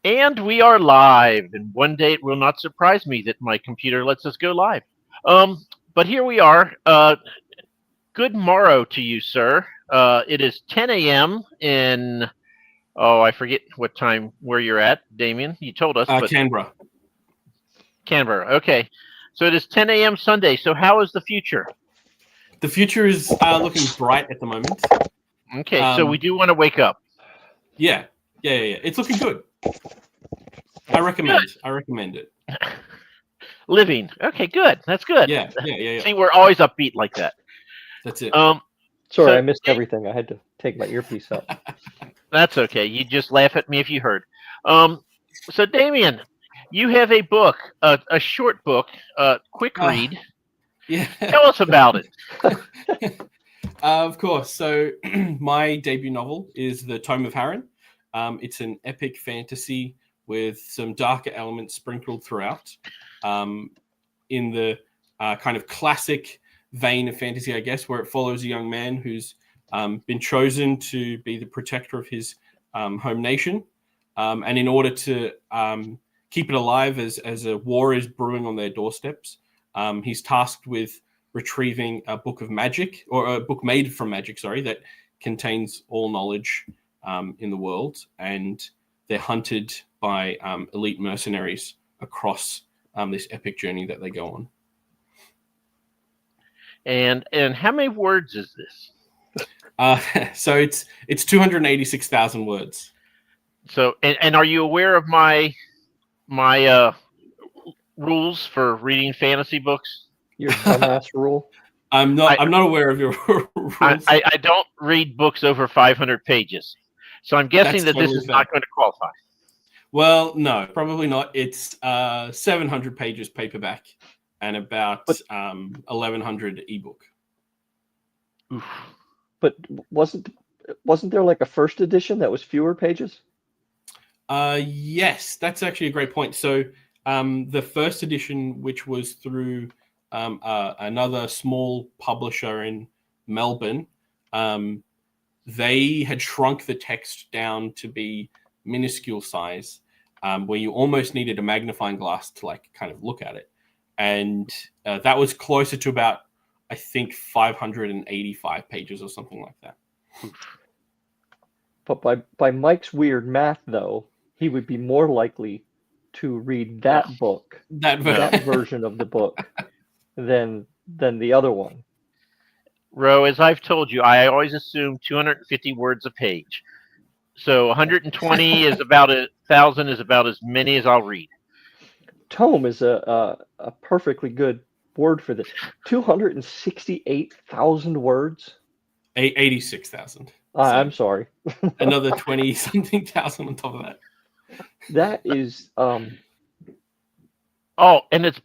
And we are live. And one day it will not surprise me that my computer lets us go live. Um, but here we are. Good morrow to you, sir. It is 10 a.m. in, I forget what time where you're at, Damien. You told us, but Canberra. Canberra. Okay. So it is 10 a.m. Sunday. So how is the future? The future is looking bright at the moment. Okay. So we do want to wake up. Yeah. It's looking good. I recommend it. Living. Okay, good. That's good. Yeah. See, we're always upbeat like that. That's it. Sorry, I missed everything. I had to take my earpiece out. That's okay. You just laugh at me if you heard. So Damien, you have a book, a short book, quick read. Yeah. Tell us about it. Of course. So my debut novel is The Tome of Harren. It's an epic fantasy with some darker elements sprinkled throughout. In the kind of classic vein of fantasy, I guess, where it follows a young man who's been chosen to be the protector of his home nation. And in order to keep it alive as a war is brewing on their doorsteps, he's tasked with retrieving a book of magic, or a book made from magic, that contains all knowledge in the world. And they're hunted by elite mercenaries across this epic journey that they go on. And how many words is this? So it's 286,000 words. So and are you aware of my rules for reading fantasy books? Your dumbass rule? I'm not aware of your rules. I don't read books over 500 pages. So I'm guessing that this is not going to qualify. Well, no, probably not. It's 700 pages paperback and about 1,100 ebook. Oof. But wasn't there like a first edition that was fewer pages? Yes, that's actually a great point. So the first edition, which was through another small publisher in Melbourne, they had shrunk the text down to be minuscule size, where you almost needed a magnifying glass to kind of look at it. And that was closer to about, I think, 585 pages or something like that. But by Mike's weird math, though, he would be more likely to read that book, that version of the book, than the other one. Ro, as I've told you, I always assume 250 words a page. So 120 is about 1,000 is about as many as I'll read. Tome is a perfectly good word for this. 268,000 words. 86,000. I'm sorry. Another 20-something thousand on top of that. That is. And it's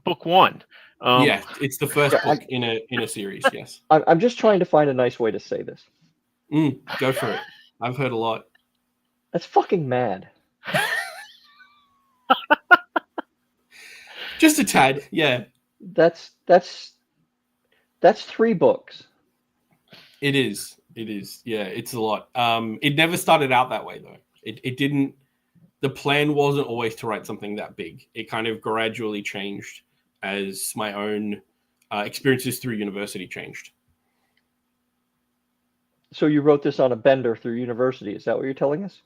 book one. Yeah, it's the first book in a series. Yes. I'm just trying to find a nice way to say this. Go for it. I've heard a lot. That's fucking mad. Just a tad, yeah. That's 3 books. It is. Yeah, it's a lot. It never started out that way though. It didn't. The plan wasn't always to write something that big. It kind of gradually changed as my own experiences through university changed. So you wrote this on a bender through university. Is that what you're telling us?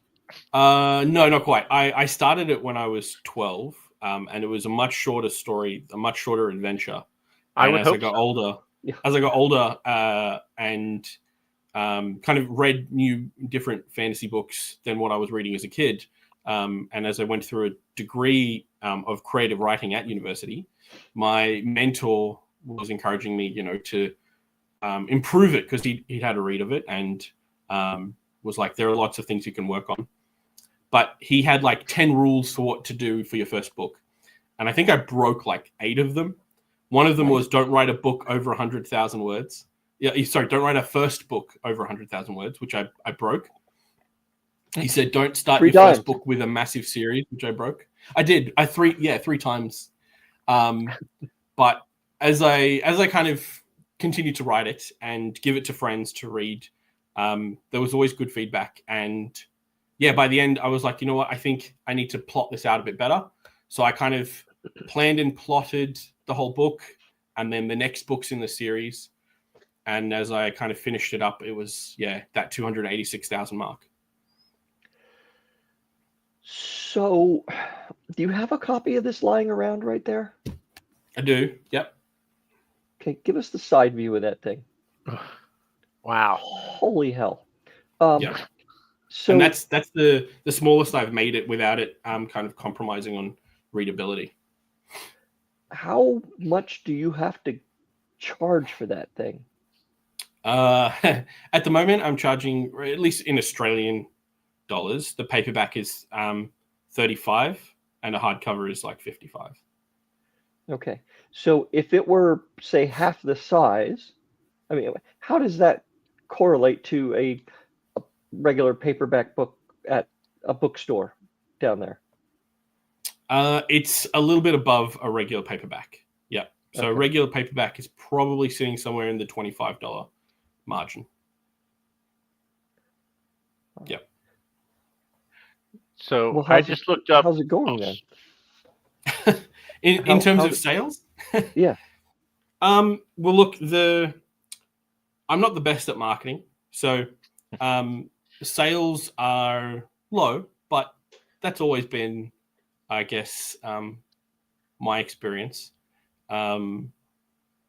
No, not quite. I started it when I was 12, and it was a much shorter story, a much shorter adventure. And as I got older, and kind of read new, different fantasy books than what I was reading as a kid, and as I went through a degree of creative writing at university, my mentor was encouraging me, to improve it, because he'd had a read of it and was like, there are lots of things you can work on. But he had 10 rules for what to do for your first book. And I think I broke 8 of them. One of them was don't write a book over 100,000 words. Don't write a first book over 100,000 words, which I broke. He said, don't start your first book with a massive series, which I broke. I did. 3 times. But as I kind of continued to write it and give it to friends to read, there was always good feedback. And by the end, I was like, you know what? I think I need to plot this out a bit better. So I kind of planned and plotted the whole book, and then the next books in the series. And as I kind of finished it up, it was, that 286,000 mark. So, do you have a copy of this lying around right there? I do. Yep. Okay, give us the side view of that thing. Wow. Holy hell. Yeah. So and that's the smallest I've made it without it kind of compromising on readability. How much do you have to charge for that thing? At the moment, I'm charging, at least in Australian dollars, the paperback is 35 and a hardcover is like 55. Okay. So if it were, say, half the size, I mean, how does that correlate to a regular paperback book at a bookstore down there? It's a little bit above a regular paperback. Yeah. So a regular paperback is probably sitting somewhere in the $25 margin. Yep. So I just looked up. How's it going then? in terms of sales? Yeah. Well, look, I'm not the best at marketing, so sales are low, but that's always been, I guess, my experience. And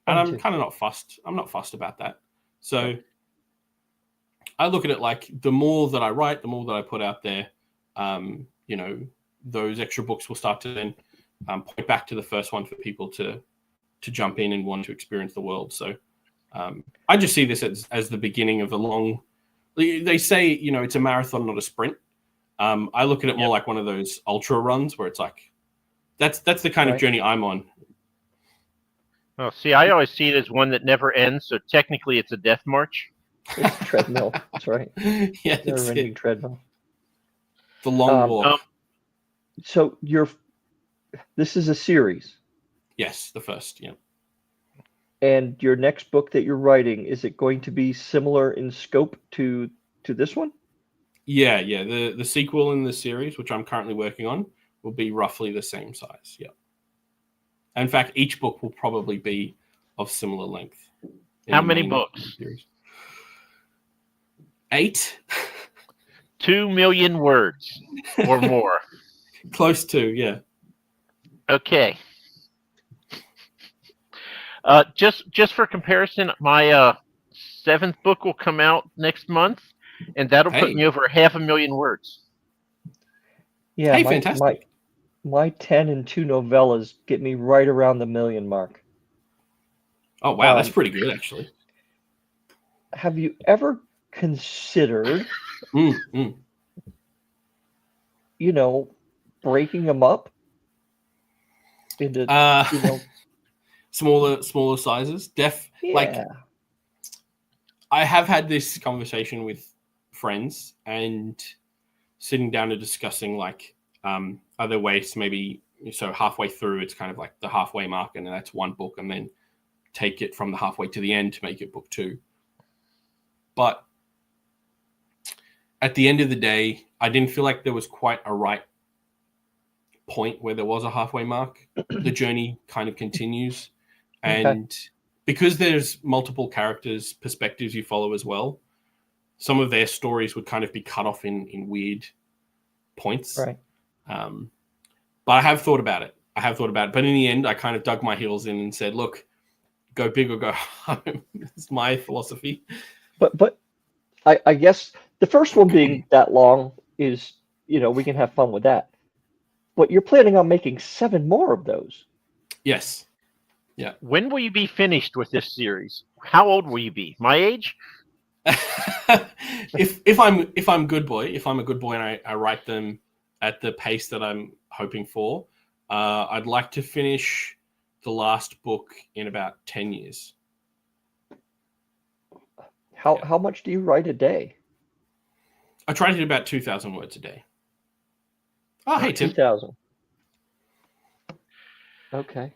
I'm kind of not fussed. I'm not fussed about that. So I look at it like the more that I write, the more that I put out there, those extra books will start to then point back to the first one for people to jump in and want to experience the world. So I just see this as the beginning of a long. They say it's a marathon, not a sprint. I look at it more like one of those ultra runs where it's like that's the kind of journey I'm on. Oh, see, I always see it as one that never ends. So technically, it's a death march. It's a treadmill. That's right. Yeah, never-ending treadmill. The long walk. So this is a series. Yes, the first. Yeah. And your next book that you're writing, is it going to be similar in scope to this one? Yeah. The sequel in the series, which I'm currently working on, will be roughly the same size. Yeah. In fact, each book will probably be of similar length. How many books? Series. 8. 2 million words or more. Close to, yeah. Okay. Just for comparison, my 7th book will come out next month, and that'll put me over 500,000 words. Yeah, fantastic. My 10 and 2 novellas get me right around the 1 million mark. Oh, wow, that's pretty good, actually. Have you ever considered, breaking them up into, smaller sizes? Like, I have had this conversation with friends and sitting down and discussing, like, other ways to maybe, so halfway through, it's kind of like the halfway mark, and that's one book, and then take it from the halfway to the end to make it book 2. But at the end of the day, I didn't feel like there was quite a right point where there was a halfway mark. The journey kind of continues. And because there's multiple characters' perspectives you follow as well, some of their stories would kind of be cut off in weird points. Right. But I have thought about it. But in the end, I kind of dug my heels in and said, look, go big or go home. It's my philosophy. But I guess the first one being that long is, we can have fun with that. But you're planning on making 7 more of those. Yes. Yeah. When will you be finished with this series? How old will you be? My age? if I'm good boy, if I'm a good boy and I write them at the pace that I'm hoping for, I'd like to finish the last book in about 10 years. How much do you write a day? I try to hit about 2,000 words a day. Oh, hey, Tim. 2,000. Okay.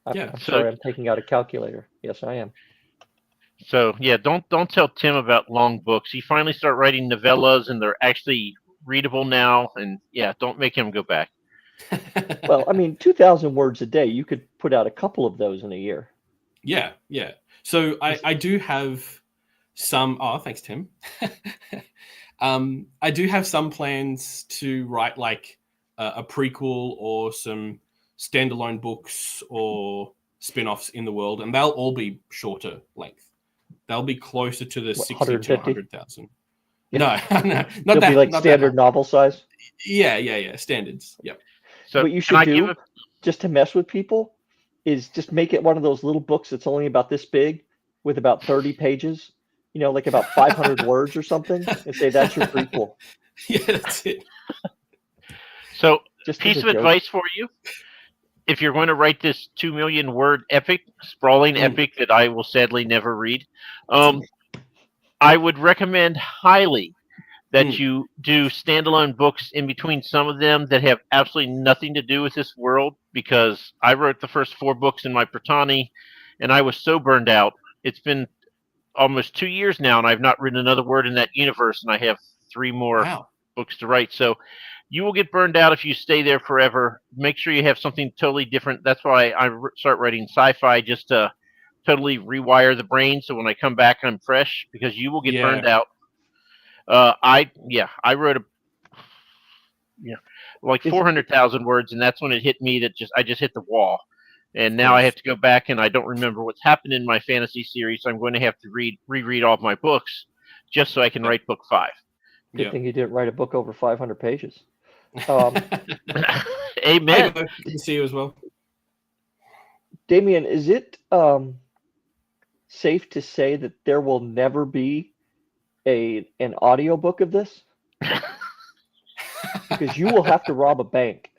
I'm sorry, I'm taking out a calculator. Yes, I am. So yeah, don't tell Tim about long books. He finally started writing novellas, and they're actually readable now, and yeah, don't make him go back. Well, I mean, 2,000 words a day, you could put out a couple of those in a year. Yeah. So I do have some. Oh, thanks, Tim. I do have some plans to write like a prequel or some standalone books or spin-offs in the world, and they'll all be shorter length. They'll be closer to the 60 to 100,000. No, no, not They'll that. be like not standard novel size. Yeah. Standards. Yep. So What you should do, just to mess with people, is just make it one of those little books that's only about this big, with about 30 pages. You know, like about 500 words or something, and say that's your prequel. Yeah, that's it. So, Just piece as of a joke. advice for you: if you're going to write this 2 million word epic, sprawling epic that I will sadly never read, I would recommend highly that you do standalone books in between some of them that have absolutely nothing to do with this world, because I wrote the first 4 books in my Brittany, and I was so burned out. It's been almost 2 years now, and I've not written another word in that universe, and I have 3 more books to write. So you will get burned out if you stay there forever. Make sure you have something totally different. That's why I start writing sci-fi, just to totally rewire the brain, so when I come back, I'm fresh, because you will get burned out. I wrote like 400,000 words, and that's when it hit me that I just hit the wall. And now I have to go back, and I don't remember what's happened in my fantasy series. So I'm going to have to reread all of my books just so I can write book 5. Good thing you didn't write a book over 500 pages. Amen. Good to see you as well. Damein, is it safe to say that there will never be an audiobook of this? Because you will have to rob a bank.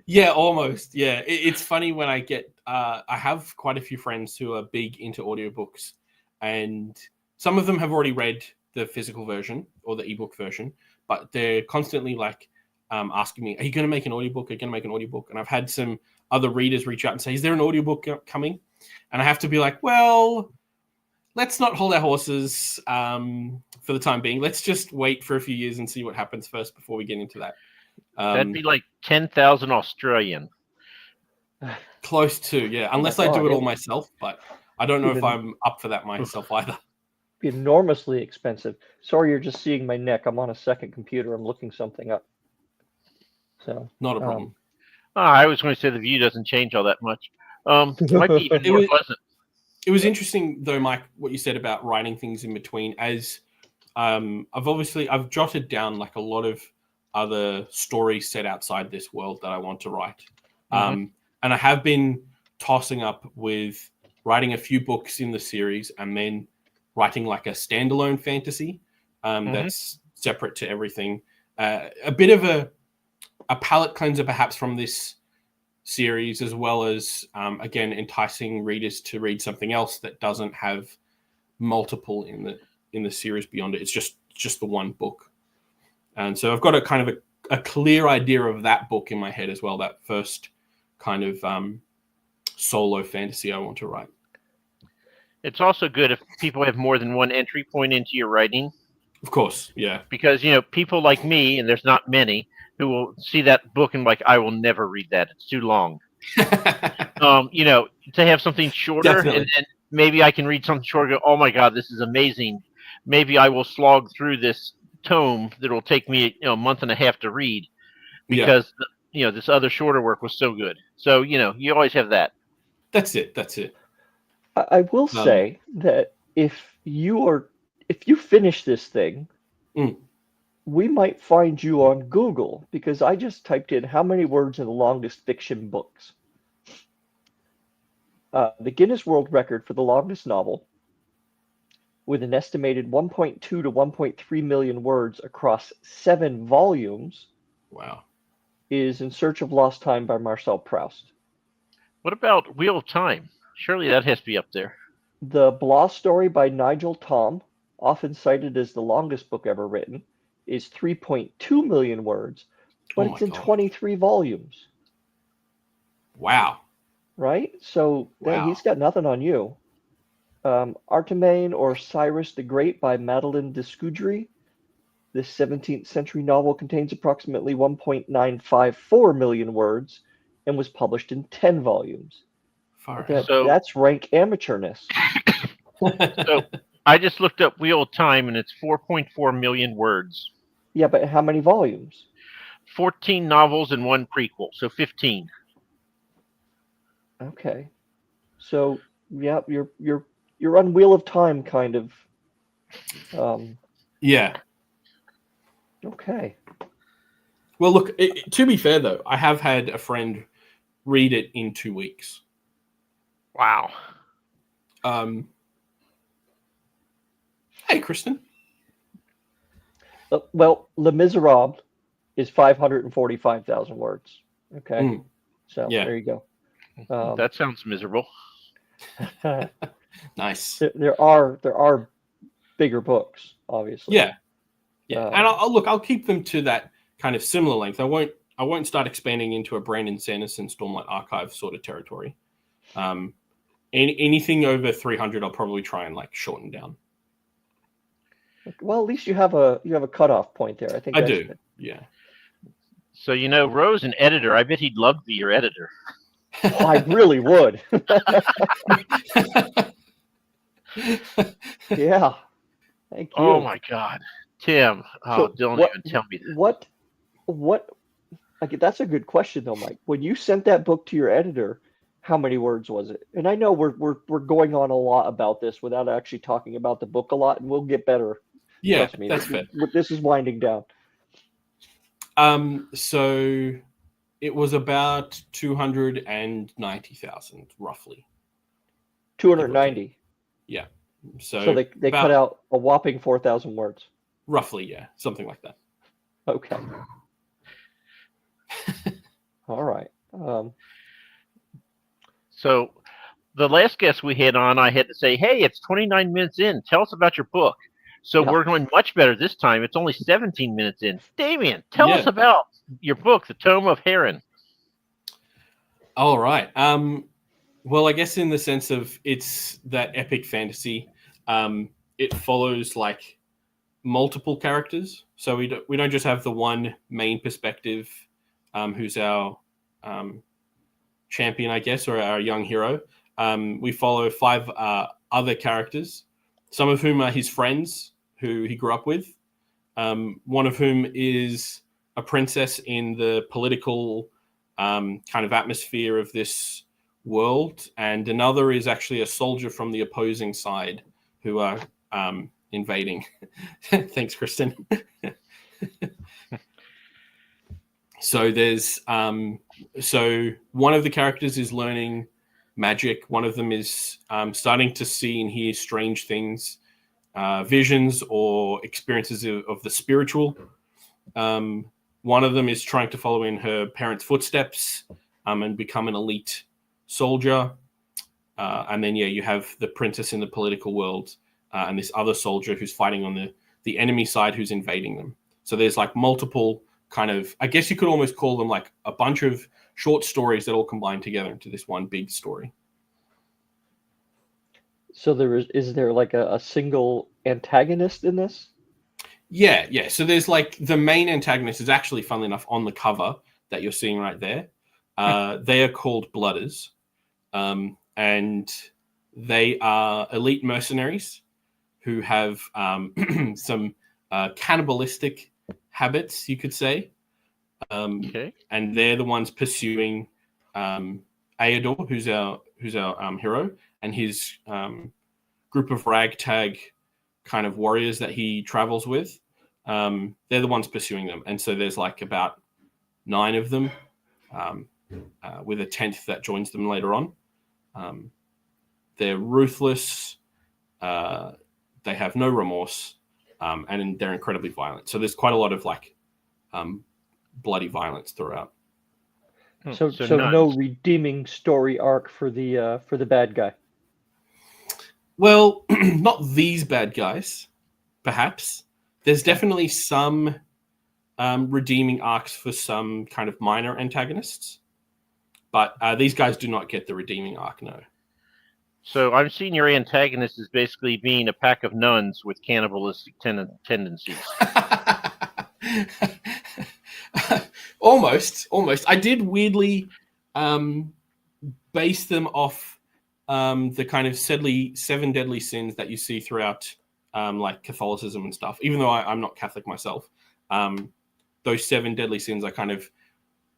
Yeah, almost. Yeah, it's funny when I get. I have quite a few friends who are big into audiobooks, and some of them have already read the physical version or the ebook version, but they're constantly like asking me, "Are you going to make an audiobook? Are you going to make an audiobook?" And I've had some other readers reach out and say, "Is there an audiobook coming?" And I have to be like, "Well, let's not hold our horses for the time being. Let's just wait for a few years and see what happens first before we get into that." That'd be like 10,000 Australian. Close to, yeah. Unless I do it all myself, but I don't know if I'm up for that myself either. Be enormously expensive. Sorry, you're just seeing my neck. I'm on a second computer. I'm looking something up. So not a problem. I was going to say the view doesn't change all that much. It might be even more pleasant. It was interesting though, Mike, what you said about writing things in between. As I've jotted down like a lot of other stories set outside this world that I want to write. And I have been tossing up with writing a few books in the series and then writing like a standalone fantasy that's separate to everything. A bit of a palate cleanser perhaps from this series, as well as, again, enticing readers to read something else that doesn't have multiple in the series beyond it. It's just the one book. And so I've got a kind of a clear idea of that book in my head as well, that first kind of solo fantasy I want to write. It's also good if people have more than one entry point into your writing. Of course, yeah. Because, people like me, and there's not many, who will see that book and like, I will never read that. It's too long. To have something shorter, and maybe I can read something shorter and go, oh my God, this is amazing. Maybe I will slog through this tome that will take me a month and a half to read, because this other shorter work was so good. So you always have that. That's it. I will say that if you finish this thing, we might find you on Google, because I just typed in how many words in the longest fiction books. The Guinness World Record for the longest novel, with an estimated 1.2 to 1.3 million words across 7 volumes. Wow. Is In Search of Lost Time by Marcel Proust. What about Wheel of Time? Surely that has to be up there. The Blah story by Nigel Thom, often cited as the longest book ever written, is 3.2 million words, but it's in 23 volumes. Wow. Right? So he's got nothing on you. Artemain or Cyrus the Great by Madeleine de Scoudry This 17th century novel contains approximately 1.954 million words and was published in 10 volumes. Far So- That's rank amateurness. So I just looked up Wheel of Time, and it's 4.4 million words. Yeah, but how many volumes? 14 novels and 1 prequel, so 15. Okay. So, yeah, you're on Wheel of Time kind of. Yeah. Okay. Well, look, to be fair, though, I have had a friend read it in 2 weeks. Wow. Hey, Kristen. Well, Les Miserables is 545,000 words. Okay. Mm. So Yeah. there you go. That sounds miserable. Nice. there are bigger books, obviously. Yeah. Yeah. And I'll keep them to that kind of similar length. I won't start expanding into a Brandon Sanderson Stormlight Archive sort of territory. Anything over 300, I'll probably try and like shorten down. Well, at least you have a cutoff point there. I think I that's do. good. Yeah. So, Roe's an editor. I bet he'd love to be your editor. Oh, I really would. Yeah. Thank you. Oh, my God. Tim. Oh, So don't what- even tell me that. What? Like, that's a good question though, Mike. When you sent that book to your editor, how many words was it? And I know we're going on a lot about this without actually talking about the book a lot, and we'll get better. Yeah, Trust me. that's fair. This is winding down. So it was about 290,000, roughly. 290. Yeah. So they cut out a whopping 4,000 words. Roughly, yeah, something like that. Okay. All right. So the last guest we had on, I had to say, hey, it's 29 minutes in. Tell us about your book. So Yeah. we're going much better this time. It's only 17 minutes in. Damein, tell us Yeah. about your book, The Tome of Heron. All right. Well, I guess in the sense of it's that epic fantasy, it follows like multiple characters. So we don't just have the one main perspective, who's our champion, I guess, or our young hero. We follow 5 other characters, some of whom are his friends who he grew up with. One of whom is a princess in the political kind of atmosphere of this world, and another is actually a soldier from the opposing side who are invading. Thanks, Kristen. So there's so one of the characters is learning magic. One of them is starting to see and hear strange things, visions or experiences of the spiritual. One of them is trying to follow in her parents' footsteps and become an elite soldier. And then, you have the princess in the political world and this other soldier who's fighting on the enemy side who's invading them. So there's like multiple kind of, I guess you could almost call them like a bunch of short stories that all combine together into this one big story. So is there like a single antagonist in this? Yeah. So there's like the main antagonist is actually, funnily enough, on the cover that you're seeing right there. They are called Blooders, and they are elite mercenaries who have some cannibalistic habits, you could say. Okay. And they're the ones pursuing Aedor, who's our hero, and his group of ragtag kind of warriors that he travels with. They're the ones pursuing them, and so there's like about 9 of them, with a 10th that joins them later on. They're ruthless. They have no remorse, and they're incredibly violent. So there's quite a lot of like bloody violence throughout. So no redeeming story arc for the bad guy. Well, not these bad guys, perhaps. There's definitely some redeeming arcs for some kind of minor antagonists, but these guys do not get the redeeming arc, no. So I'm seeing your antagonist is basically being a pack of nuns with cannibalistic tendencies. Almost. I did weirdly base them off the kind of seven deadly sins that you see throughout like Catholicism and stuff. Even though I'm not Catholic myself, those seven deadly sins, I kind of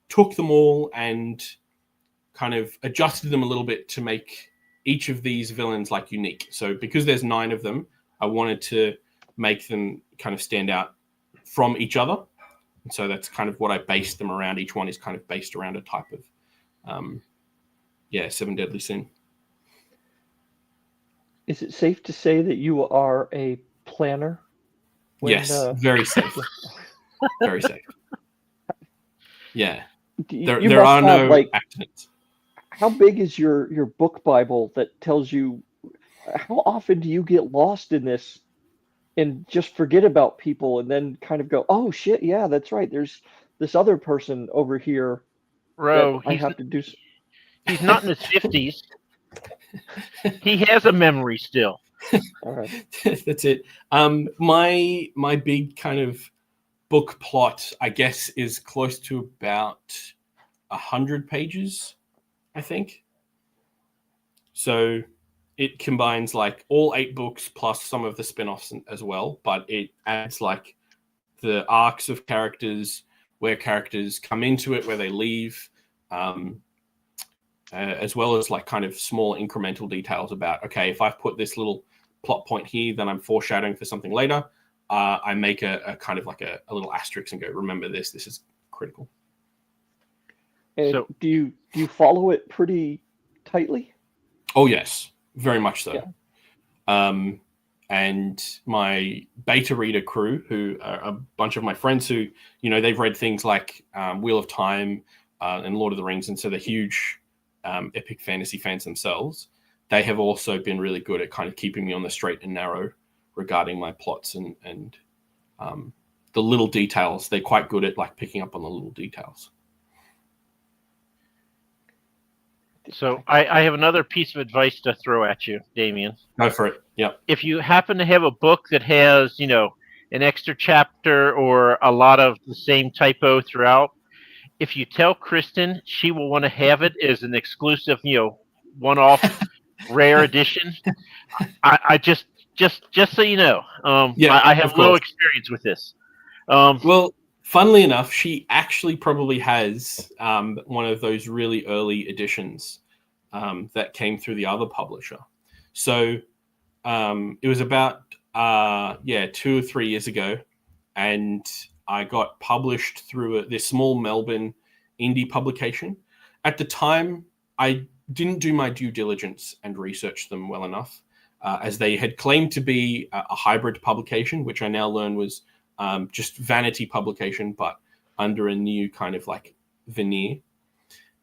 took them all and kind of adjusted them a little bit to make each of these villains like unique. So because there's 9 of them, I wanted to make them kind of stand out from each other. And so that's kind of what I based them around. Each one is kind of based around a type of, seven deadly sin. Is it safe to say that you are a planner? Yes, very safe. Very safe. Yeah. There are no accidents. How big is your book Bible that tells you, how often do you get lost in this and just forget about people and then kind of go, oh shit, yeah, that's right. There's this other person over here that I have to do. He's not in his 50s. He has a memory still. All right. That's it. My big kind of book plot, I guess, is close to about 100 pages, I think. So it combines like all 8 books plus some of the spin-offs as well, but it adds like the arcs of characters, where characters come into it, where they leave, as well as like kind of small incremental details about, okay, if I've put this little plot point here, then I'm foreshadowing for something later. I make a kind of like a little asterisk and go, remember this is critical. And so, do you follow it pretty tightly? Oh yes, very much so. Yeah. And my beta reader crew, who are a bunch of my friends who, they've read things like Wheel of Time and Lord of the Rings, and so they're huge epic fantasy fans themselves. They have also been really good at kind of keeping me on the straight and narrow regarding my plots and the little details. They're quite good at like picking up on the little details. So I have another piece of advice to throw at you, Damein. Go for it. Yeah. If you happen to have a book that has, an extra chapter or a lot of the same typo throughout, if you tell Kristen, she will want to have it as an exclusive, one-off rare edition. I just so you know, I have little experience with this. Well, funnily enough, she actually probably has one of those really early editions that came through the other publisher. So it was about 2 or 3 years ago, and I got published through this small Melbourne indie publication. At the time, I didn't do my due diligence and research them well enough, as they had claimed to be a hybrid publication, which I now learn was just vanity publication, but under a new kind of like veneer.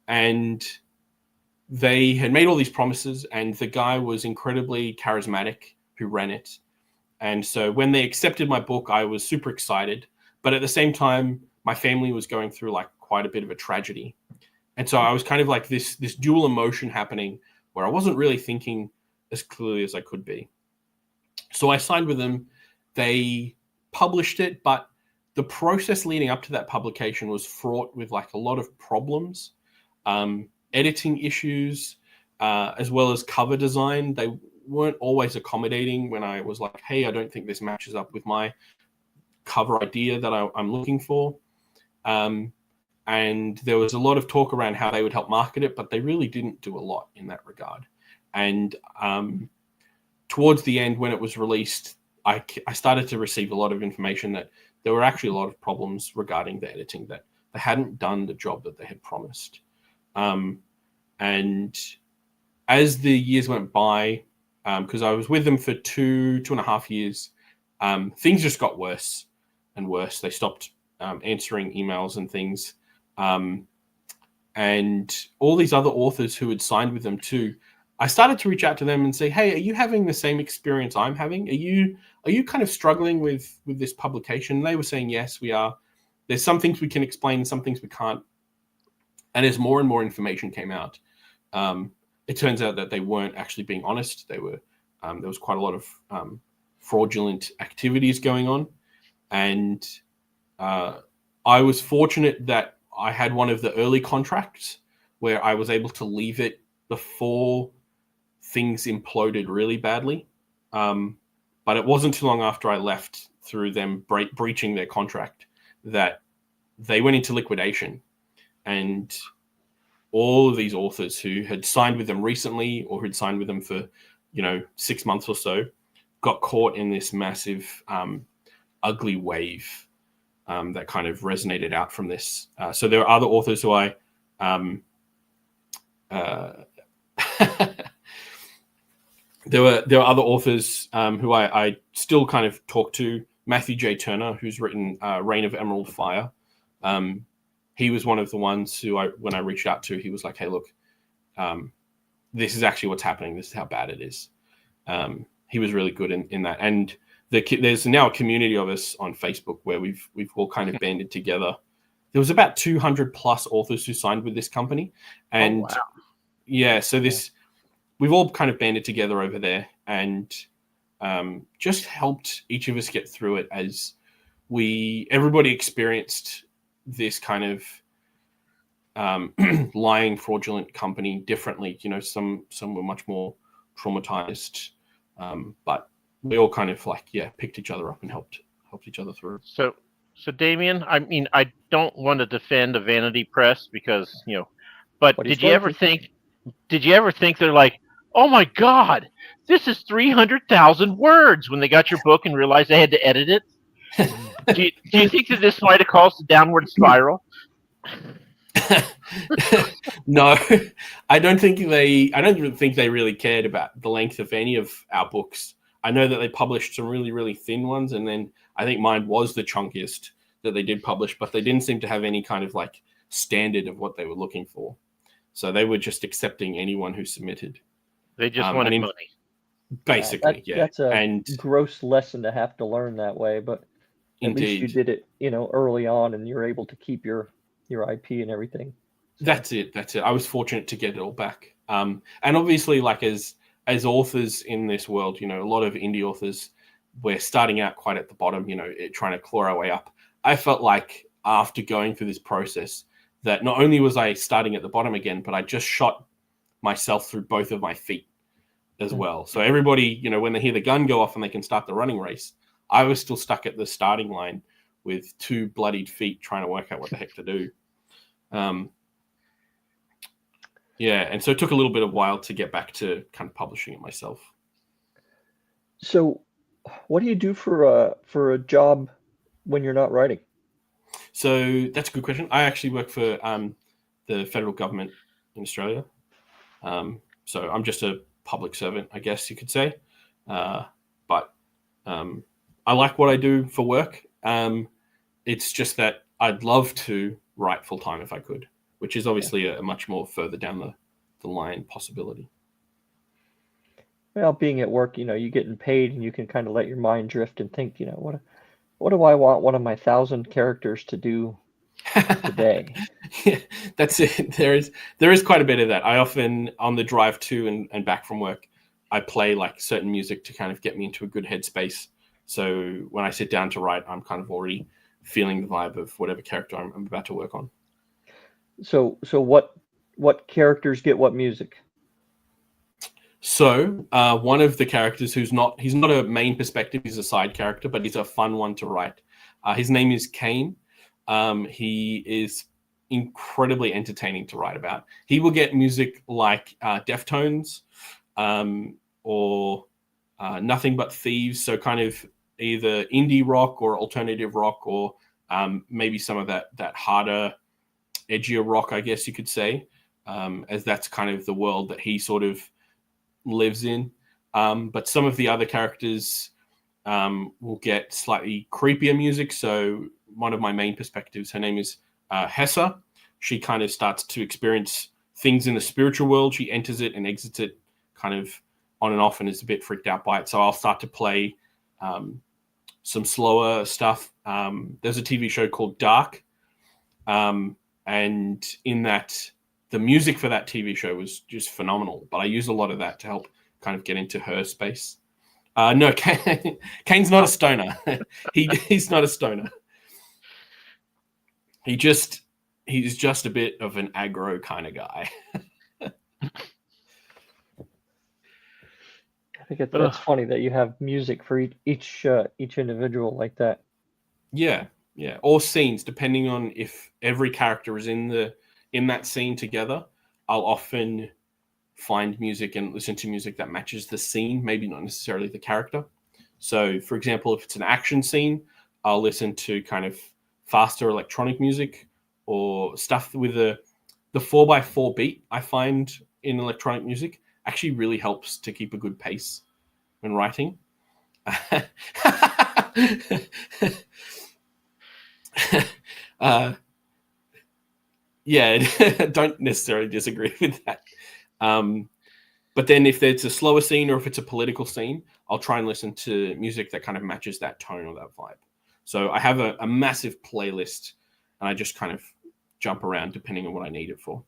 And they had made all these promises, and the guy was incredibly charismatic who ran it. And so when they accepted my book, I was super excited. But at the same time, my family was going through like quite a bit of a tragedy. And so I was kind of like this dual emotion happening where I wasn't really thinking as clearly as I could be. So I signed with them. They published it, but the process leading up to that publication was fraught with like a lot of problems, editing issues, as well as cover design. They weren't always accommodating when I was like, hey, I don't think this matches up with my cover idea that I'm looking for. And there was a lot of talk around how they would help market it, but they really didn't do a lot in that regard. And towards the end, when it was released, I started to receive a lot of information that there were actually a lot of problems regarding the editing, that they hadn't done the job that they had promised. And as the years went by, because I was with them for 2.5 years, things just got worse and worse. They stopped answering emails and things. And all these other authors who had signed with them too, I started to reach out to them and say, hey, are you having the same experience I'm having? Are you kind of struggling with this publication? And they were saying, yes, we are. There's some things we can explain, some things we can't. And as more and more information came out, it turns out that they weren't actually being honest. There was quite a lot of fraudulent activities going on. And I was fortunate that I had one of the early contracts where I was able to leave it before things imploded really badly. But it wasn't too long after I left, through them breaching their contract, that they went into liquidation. And all of these authors who had signed with them recently or who'd signed with them for, 6 months or so, got caught in this massive, ugly wave that kind of resonated out from this. So there are other authors who I there were other authors who I still kind of talk to. Matthew J. Turner, who's written Reign of Emerald Fire. He was one of the ones who when I reached out to, he was like, hey, look, this is actually what's happening. This is how bad it is. He was really good in that. And there's now a community of us on Facebook where we've all kind of banded together. There was about 200 plus authors who signed with this company. And wow. Yeah, so we've all kind of banded together over there and just helped each of us get through it as everybody experienced this kind of lying, fraudulent company differently. Some were much more traumatized, but we all kind of picked each other up and helped each other through. So Damein, I mean, I don't want to defend a vanity press because, but did you ever think they're like, oh my God, this is 300,000 words when they got your book and realized they had to edit it? do you think that this might have caused a downward spiral? No, I don't think they really cared about the length of any of our books. I know that they published some really, really thin ones, and then I think mine was the chunkiest that they did publish, but they didn't seem to have any kind of standard of what they were looking for. So they were just accepting anyone who submitted. They just wanted money. Basically, yeah. That's a gross lesson to have to learn that way, but at least you did it, early on, and you're able to keep your IP and everything. So. That's it. I was fortunate to get it all back. And obviously, as authors in this world, a lot of indie authors, we're starting out quite at the bottom, trying to claw our way up. I felt like after going through this process that not only was I starting at the bottom again, but I just shot myself through both of my feet as well. So everybody, when they hear the gun go off and they can start the running race, I was still stuck at the starting line with 2 bloodied feet trying to work out what the heck to do. And so it took a little bit of while to get back to kind of publishing it myself. So what do you do for a job when you're not writing? So that's a good question. I actually work for the federal government in Australia. So I'm just a public servant, I guess you could say. But I like what I do for work. It's just that I'd love to write full time if I could, which is obviously a much more further down the line possibility. Well, being at work, you're getting paid and you can kind of let your mind drift and think, what do I want one of my 1,000 characters to do today? Yeah, that's it. There is quite a bit of that. I often, on the drive to and back from work, I play certain music to kind of get me into a good headspace. So when I sit down to write, I'm kind of already feeling the vibe of whatever character I'm about to work on. So what characters get what music? So one of the characters he's not a main perspective, he's a side character, but he's a fun one to write. His name is Kane. He is incredibly entertaining to write about. He will get music like Deftones or Nothing But Thieves, so kind of either indie rock or alternative rock or maybe some of that harder, edgier rock, I guess you could say, as that's kind of the world that he sort of lives in. But some of the other characters will get slightly creepier music. So one of my main perspectives, her name is Hessa. She kind of starts to experience things in the spiritual world. She enters it and exits it kind of on and off and is a bit freaked out by it. So I'll start to play some slower stuff. There's a TV show called Dark. And in that, the music for that TV show was just phenomenal. But I use a lot of that to help kind of get into her space. No, Kane's not a stoner. He's not a stoner. he's just a bit of an aggro kind of guy. I think it's funny that you have music for each individual like that. Yeah, or scenes, depending on if every character is in that scene together. I'll often find music and listen to music that matches the scene, maybe not necessarily the character. So, for example, if it's an action scene, I'll listen to kind of faster electronic music or stuff with the 4x4 beat. I find in electronic music actually really helps to keep a good pace when writing. Yeah, don't necessarily disagree with that. But then if it's a slower scene or if it's a political scene, I'll try and listen to music that kind of matches that tone or that vibe. So I have a massive playlist, and I just kind of jump around depending on what I need it for.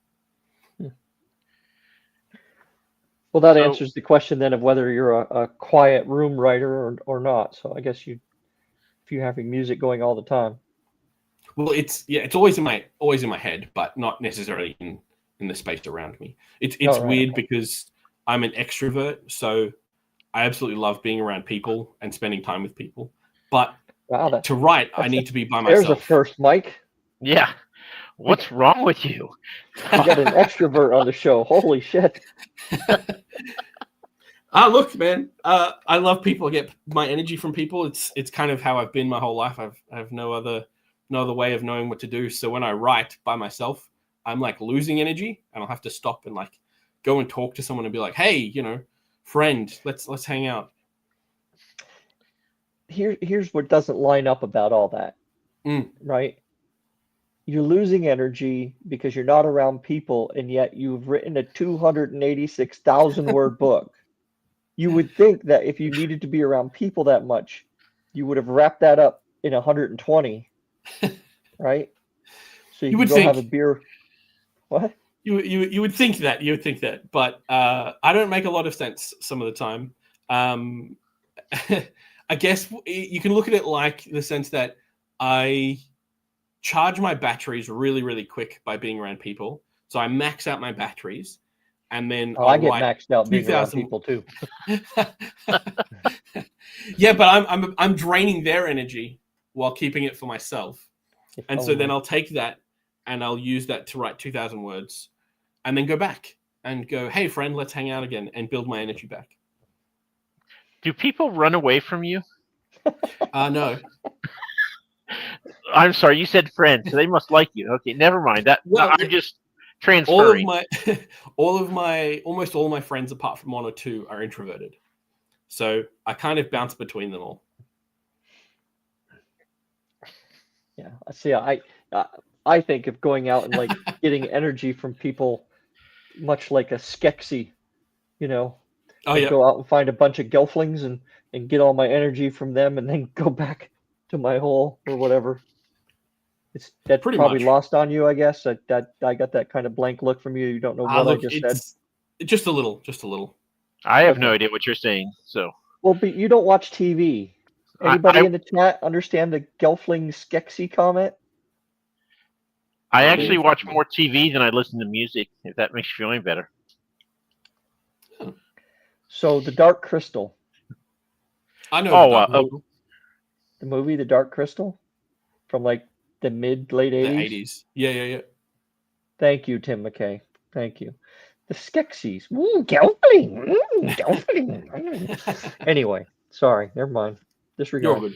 Well, that answers the question then of whether you're a quiet room writer or not. So I guess if you're having music going all the time. Well, it's always in my head, but not necessarily in the space around me. It's weird because I'm an extrovert, so I absolutely love being around people and spending time with people. But to write, I need to be by myself. There's a first, Mike. Yeah. What's wrong with you? You got an extrovert on the show. Holy shit. Look, man. I love people. I get my energy from people. It's kind of how I've been my whole life. I have no other way of knowing what to do. So when I write by myself, I'm like losing energy, and I'll have to stop and like go and talk to someone and be like, hey, friend, let's hang out. Here's what doesn't line up about all that. Right? You're losing energy because you're not around people, and yet you've written a 286,000 word book. You would think that if you needed to be around people that much, you would have wrapped that up in 120, right? So you would go have a beer. What? You would think that. You would think that. But I don't make a lot of sense some of the time. I guess you can look at it like the sense that I charge my batteries really, really quick by being around people. So I max out my batteries, and then I get maxed out being around people too. Yeah, but I'm draining their energy while keeping it for myself. And so then I'll take that and I'll use that to write 2,000 words, and then go back and go, hey, friend, let's hang out again, and build my energy back. Do people run away from you? No. I'm sorry, you said friend, so they must like you. Okay, never mind. I'm just transferring. Almost all my friends, apart from one or two, are introverted. So I kind of bounce between them all. Yeah, see, I think of going out and like getting energy from people, much like a Skeksis, Oh, yeah. Go out and find a bunch of gelflings and get all my energy from them, and then go back to my hole or whatever. That's pretty probably much lost on you, I guess. I got that kind of blank look from you. You don't know what I just said. Just a little. I have no idea what you're saying. So. Well, but you don't watch TV. Anybody in the chat understand the Gelfling Skeksis comment? I actually watch more TV than I listen to music, if that makes you feel any better. So, The Dark Crystal. I know. The movie The Dark Crystal? From like the late 80s? The 80s. Yeah. Thank you, Tim McKay. Thank you. The Skeksis. Gelfling. Gelfling. Anyway, sorry. Never mind. Disregard.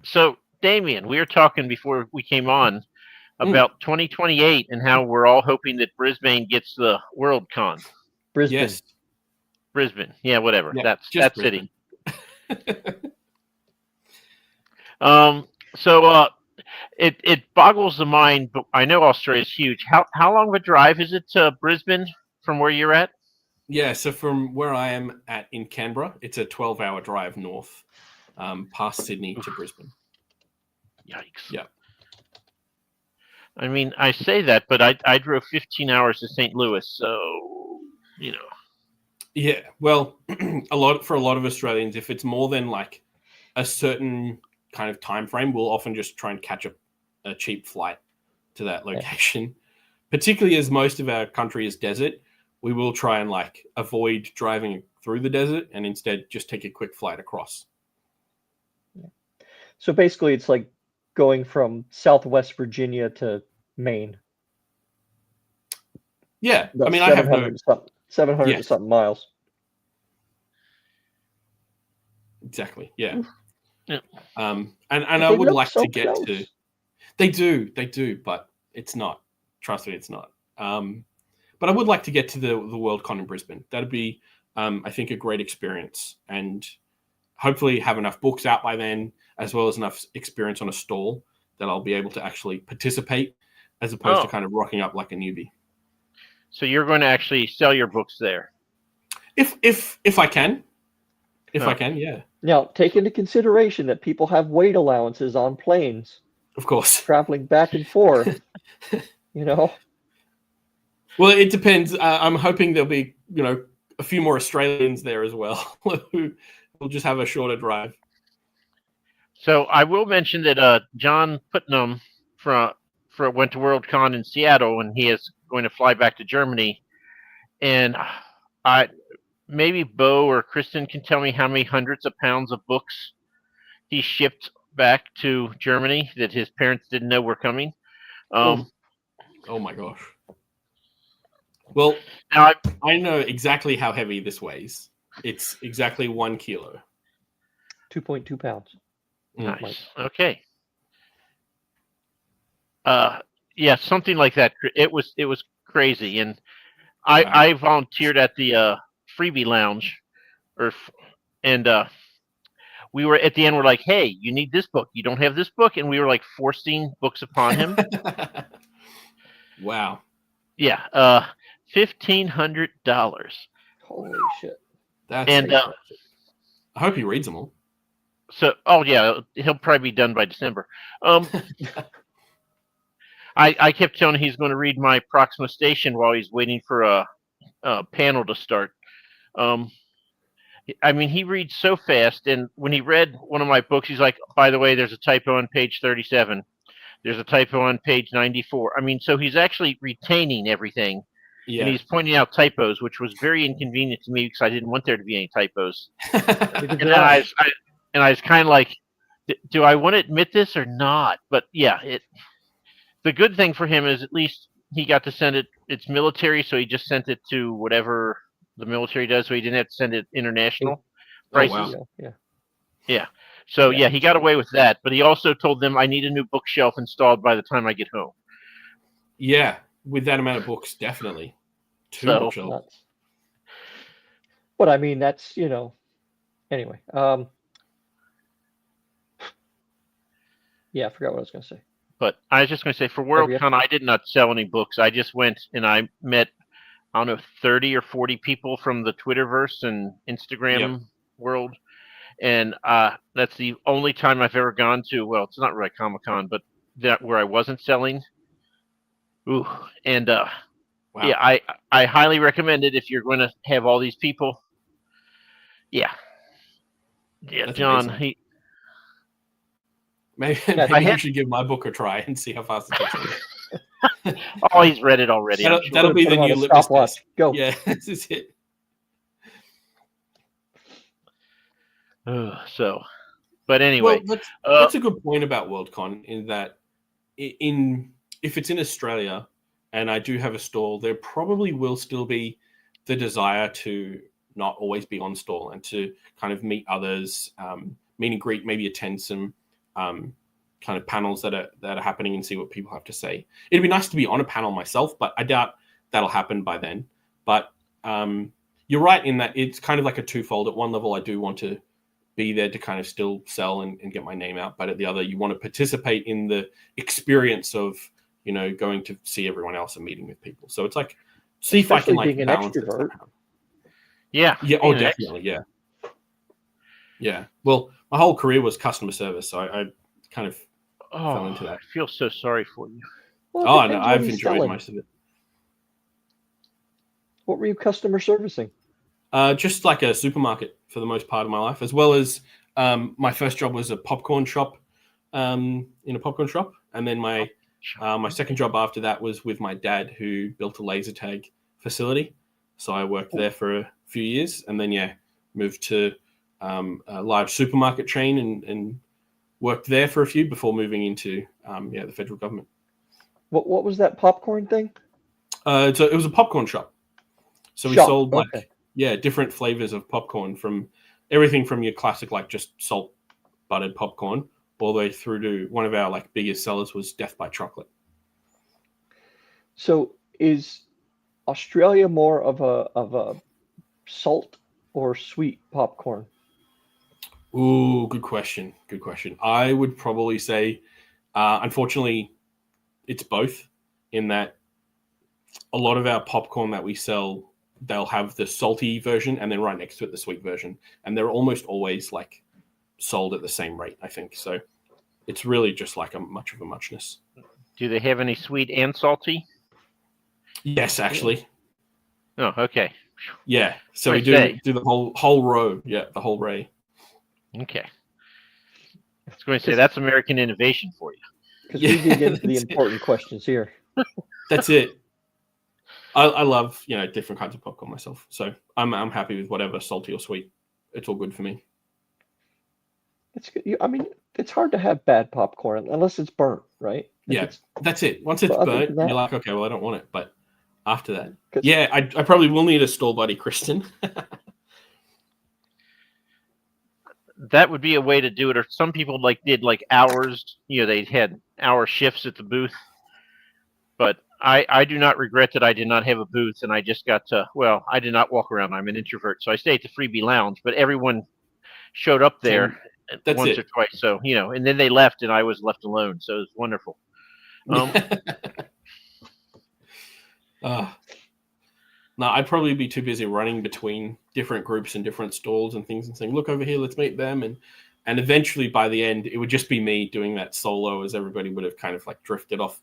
So, Damein, we were talking before we came on about 2028 and how we're all hoping that Brisbane gets the Worldcon. Brisbane. Yes. Brisbane. Yeah, whatever. Yeah, that city. So it boggles the mind, but I know Australia's huge. How long of a drive is it to Brisbane from where you're at? Yeah, so from where I am at in Canberra, it's a 12-hour drive north, past Sydney to Brisbane. Yikes. Yeah. I mean, I say that, but I drove 15 hours to St. Louis, so, Yeah, well, for a lot of Australians, if it's more than like a certain kind of time frame, we'll often just try and catch a cheap flight to that location. Particularly as most of our country is desert, we will try and like avoid driving through the desert and instead just take a quick flight across. So basically, it's like going from Southwest Virginia to Maine. Yeah, About I mean, I have 700 Yes. something miles. Exactly. Yeah. Yeah. And But I they would look like so to get to. close. They do, but it's not. Trust me, it's not. But I would like to get to the Worldcon in Brisbane. That'd be, I think, a great experience, and hopefully have enough books out by then, as well as enough experience on a stall that I'll be able to actually participate, as opposed to kind of rocking up like a newbie. So you're going to actually sell your books there? If I can, Oh. I can, yeah. Now, take into consideration that people have weight allowances on planes Of course. traveling back and forth. You know, Well, it depends. I'm hoping there'll be, a few more Australians there as well who will just have a shorter drive. So I will mention that John Putnam went to Worldcon in Seattle, and he is going to fly back to Germany. And maybe Bo or Kristen can tell me how many hundreds of pounds of books he shipped back to Germany that his parents didn't know were coming. Oh my gosh. Well, Now I know exactly how heavy this weighs. It's exactly 1 kilo. 2.2 pounds. Nice. Okay. Yeah, something like that. It was crazy, and I volunteered at the freebie lounge, and we were at the end. We're like, hey, you need this book. You don't have this book, and we were like forcing books upon him. Wow. Yeah. $1,500. Holy shit! That's And I hope he reads them all. so, yeah, he'll probably be done by December. I kept telling him he's going to read my Proxima Station while he's waiting for a panel to start. I mean, he reads so fast, and when he read one of my books, he's like, by the way, there's a typo on page 37. There's a typo on page 94. I mean, so he's actually retaining everything, Yeah. and he's pointing out typos, which was very inconvenient to me because I didn't want there to be any typos. And then I was kind of like, do I want to admit this or not? But yeah, the good thing for him is at least he got to send it. It's military, so he just sent it to whatever the military does, so he didn't have to send it international prices. Oh, wow. Yeah. So yeah, he got away with that. But he also told them I need a new bookshelf installed by the time I get home. Yeah, with that amount of books, definitely. Too much. But I mean, that's anyway. Yeah, I forgot what I was going to say. But I was just going to say, for Worldcon, I did not sell any books. I just went and I met, I don't know, 30 or 40 people from the Twitterverse and Instagram world. And that's the only time I've ever gone to, well, it's not really Comic-Con, but that where I wasn't selling. Ooh. And wow. Yeah, I highly recommend it if you're going to have all these people. Yeah. Yeah, That's John, amazing. Maybe you should give my book a try and see how fast it takes. Oh, he's read it already. That'll be the new litmus test. Go. Yeah, this is it. So, but anyway, well, that's a good point about Worldcon in that if it's in Australia and I do have a stall, there probably will still be the desire to not always be on stall and to kind of meet others, meet and greet, maybe attend some kind of panels that are happening and see what people have to say. It'd be nice to be on a panel myself, but I doubt that'll happen by then. But you're right in that it's kind of like a twofold. At one level, I do want to be there to kind of still sell and get my name out, but at the other, you want to participate in the experience of going to see everyone else and meeting with people. So it's like, see if I can like balance it. Yeah. Oh, definitely. Yeah. Yeah. Well, my whole career was customer service, so I kind of fell into that. I feel so sorry for you. Well, no, I've enjoyed most of it. What were you customer servicing? Just like a supermarket for the most part of my life, as well as my first job was a popcorn shop, in a popcorn shop, And then my second job after that was with my dad, who built a laser tag facility. So I worked there for a few years, and then moved to a large supermarket chain and worked there for a few before moving into the federal government. What was that popcorn thing? So it was a popcorn shop. So we sold different flavors of popcorn, from everything from your classic like just salt buttered popcorn all the way through to one of our like biggest sellers was Death by Chocolate. So is Australia more of a salt or sweet popcorn? Ooh, good question. Good question. I would probably say, unfortunately, it's both, in that a lot of our popcorn that we sell, they'll have the salty version and then right next to it, the sweet version. And they're almost always like sold at the same rate, I think. So it's really just like a much of a muchness. Do they have any sweet and salty? Yes, actually. Oh, okay. Yeah. So Nice we day. do the whole row. Yeah, the whole ray. Okay. I was going to say, that's American innovation for you. Because we dig into the important questions here. That's it. I love different kinds of popcorn myself, so I'm happy with whatever, salty or sweet. It's all good for me. It's good. I mean, it's hard to have bad popcorn unless it's burnt, right? That's it. Once it's burnt, you're like, okay, well, I don't want it. But after that, I probably will need a stall buddy, Kristen. That would be a way to do it. Or some people did hours. They had hour shifts at the booth. But I do not regret that I did not have a booth, and I just got to. Well, I did not walk around. I'm an introvert, so I stay at the freebie lounge. But everyone showed up there once or twice. So and then they left, and I was left alone. So it was wonderful. No, I'd probably be too busy running between different groups and different stalls and things and saying, look over here, let's meet them. And eventually by the end, it would just be me doing that solo, as everybody would have kind of like drifted off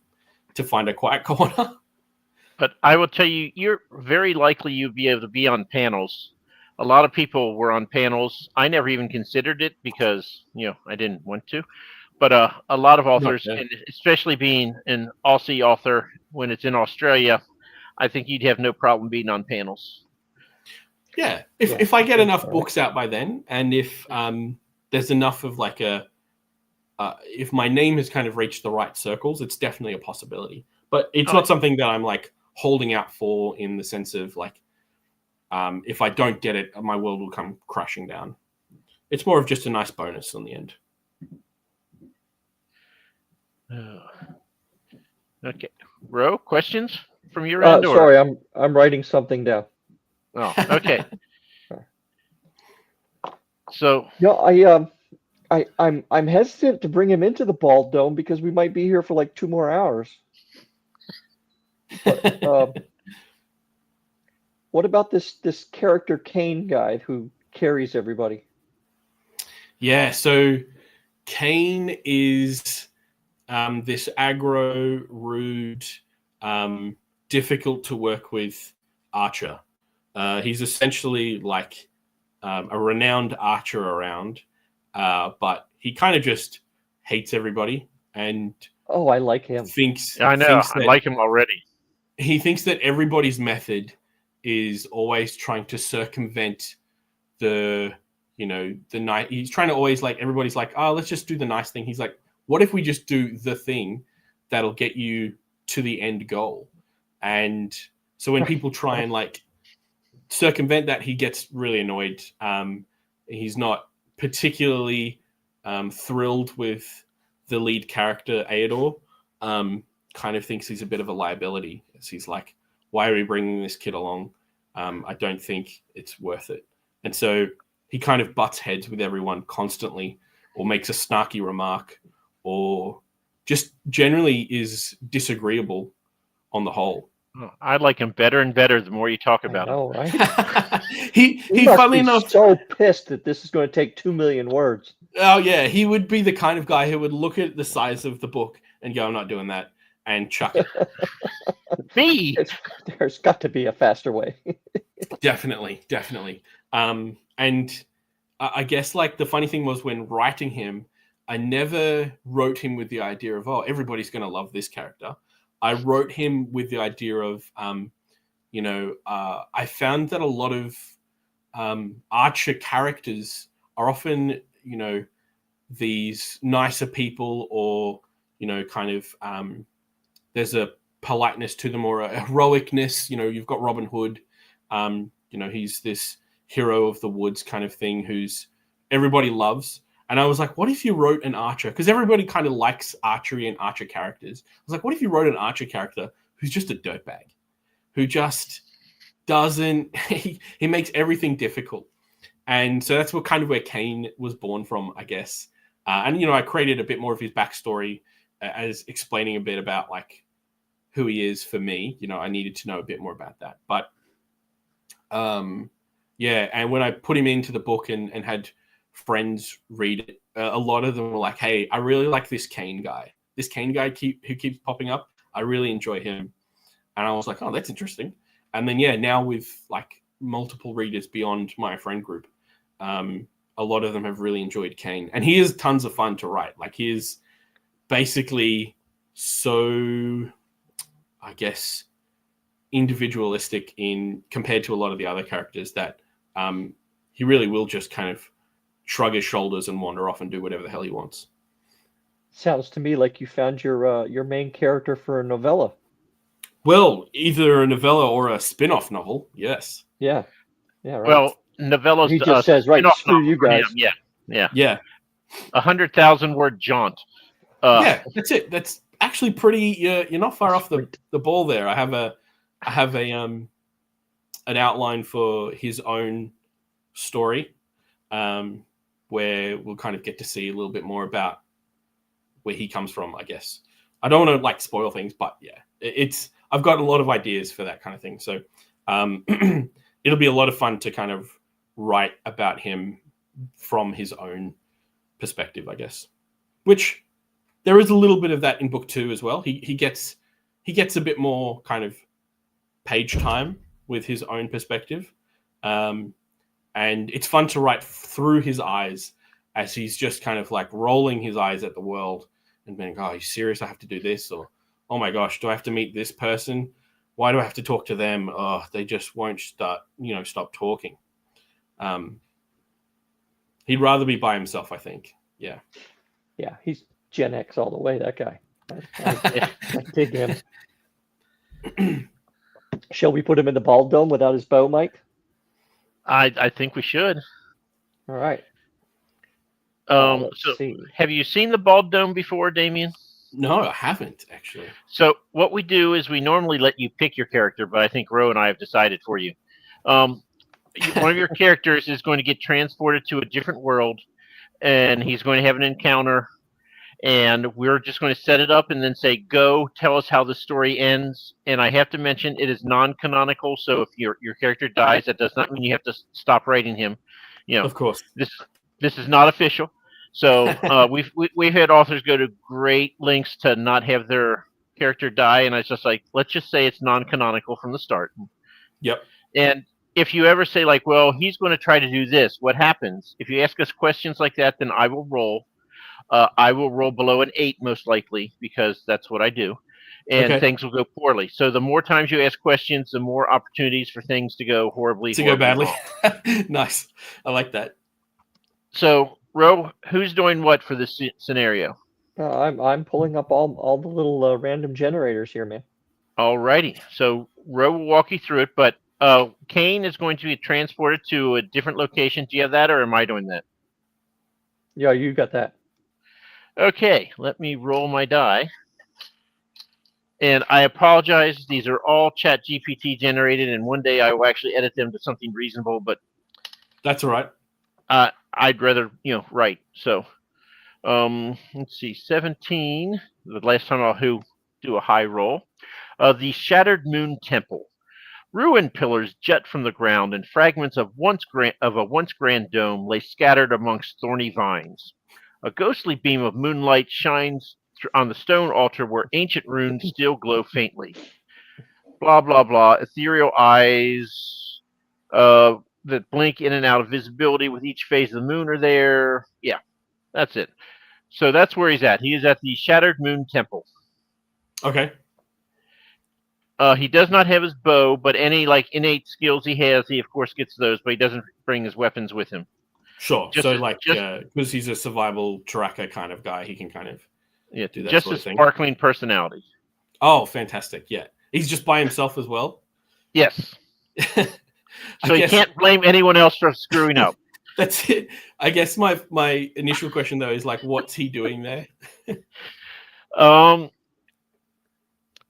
to find a quiet corner. But I will tell you, you're very likely you'd be able to be on panels. A lot of people were on panels. I never even considered it because, I didn't want to. But a lot of authors, and especially being an Aussie author when it's in Australia, I think you'd have no problem being on panels. Yeah. If I get enough books out by then, and if there's enough of like if my name has kind of reached the right circles, it's definitely a possibility. But it's not something that I'm like holding out for, in the sense of like, if I don't get it, my world will come crashing down. It's more of just a nice bonus in the end. Okay. Ro, questions from your end? Sorry, I'm writing something down. Oh, okay. So I'm hesitant to bring him into the Bald Dome because we might be here for like 2 more hours. But, what about this character Kane guy who carries everybody? Yeah, so Kane is this aggro, rude, difficult to work with archer. He's essentially like a renowned archer around, but he kind of just hates everybody. And I like him. I like him already. He thinks that everybody's method is always trying to circumvent the night. He's trying to always, like, everybody's like, oh, let's just do the nice thing. He's like, what if we just do the thing that'll get you to the end goal? And so when people try and like circumvent that, he gets really annoyed. He's not particularly thrilled with the lead character, Aedor. Kind of thinks he's a bit of a liability. As he's like, why are we bringing this kid along? I don't think it's worth it. And so he kind of butts heads with everyone constantly, or makes a snarky remark, or just generally is disagreeable on the whole. Oh, I like him better and better the more you talk about him. Right? he must funnily be enough, so pissed that this is going to take 2 million words. Oh yeah, he would be the kind of guy who would look at the size of the book and go, I'm not doing that, and chuck it. There's got to be a faster way. Definitely. And I guess like the funny thing was, when writing him, I never wrote him with the idea of, oh, everybody's going to love this character. I wrote him with the idea of, I found that a lot of Archer characters are often, these nicer people, or, there's a politeness to them, or a heroicness. You've got Robin Hood. He's this hero of the woods kind of thing who's everybody loves. And I was like, what if you wrote an Archer? Because everybody kind of likes archery and Archer characters. I was like, what if you wrote an Archer character who's just a dirtbag, who just doesn't, he makes everything difficult. And so that's where Kane was born from, I guess. I created a bit more of his backstory as explaining a bit about like who he is for me. I needed to know a bit more about that. But and when I put him into the book and had friends read it, a lot of them were like, hey, I really like this Kane guy. This Kane guy who keeps popping up. I really enjoy him. And I was like, oh, that's interesting. And then, now with like multiple readers beyond my friend group, a lot of them have really enjoyed Kane. And he is tons of fun to write. Like, he is basically so, I guess, individualistic compared to a lot of the other characters that he really will just kind of shrug his shoulders and wander off and do whatever the hell he wants. Sounds to me like you found your main character for a novella. Well, either a novella or a spin-off novel, yes. Yeah, right. Well, novellas. He just says, right, screw you guys. Yeah. 100,000 word jaunt. That's it. That's actually pretty. You're not far off the ball there. I have an outline for his own story, where we'll kind of get to see a little bit more about where he comes from, I guess. I don't want to like spoil things, but I've got a lot of ideas for that kind of thing. So it'll be a lot of fun to kind of write about him from his own perspective, I guess. Which there is a little bit of that in book 2 as well. He gets a bit more kind of page time with his own perspective. And it's fun to write through his eyes as he's just kind of like rolling his eyes at the world and being, oh, are you serious? I have to do this? Or, oh my gosh, do I have to meet this person? Why do I have to talk to them? Oh, they just won't stop talking. He'd rather be by himself, I think. Yeah. Yeah, he's Gen X all the way, that guy. I dig him. Shall we put him in the bald dome without his bow, Mike? I think we should. All right. So have you seen the bald dome before, Damien? No, I haven't, actually. So what we do is we normally let you pick your character, but I think Ro and I have decided for you. One of your characters is going to get transported to a different world, and he's going to have an encounter, and we're just going to set it up and then say, go, tell us how the story ends. And I have to mention, it is non-canonical, so if your character dies, that does not mean you have to stop writing him. Of course. This is not official. So we've had authors go to great lengths to not have their character die, and I was just like, let's just say it's non-canonical from the start. Yep. And if you ever say like, well, he's going to try to do this, what happens? If you ask us questions like that, then I will roll. I will roll below an 8 most likely, because that's what I do, and things will go poorly. So the more times you ask questions, the more opportunities for things to go horribly badly. Nice. I like that. So, Ro, who's doing what for this scenario? I'm pulling up all the little random generators here, man. Alrighty. So Ro will walk you through it, but Kane is going to be transported to a different location. Do you have that, or am I doing that? Yeah, you got that. Okay, let me roll my die. And I apologize. These are all ChatGPT generated, and one day I will actually edit them to something reasonable, but that's all right. I'd rather, write. So, let's see, 17. The last time I'll do a high roll. The Shattered Moon Temple. Ruined pillars jut from the ground, and fragments of a once grand dome lay scattered amongst thorny vines. A ghostly beam of moonlight shines on the stone altar where ancient runes still glow faintly. Blah, blah, blah. Ethereal eyes that blink in and out of visibility with each phase of the moon are there. Yeah, that's it. So that's where he's at. He is at the Shattered Moon Temple. Okay. He does not have his bow, but any like innate skills he has, he of course gets those, but he doesn't bring his weapons with him. Sure. Just So as- like, just- because he's a survival tracker kind of guy, he can kind of Yeah, do that just sort a of thing. sparkling personality. Oh, fantastic! Yeah, he's just by himself as well. Yes. I So you guess can't blame anyone else for screwing up. that's it. I guess my initial question though is like, what's he doing there?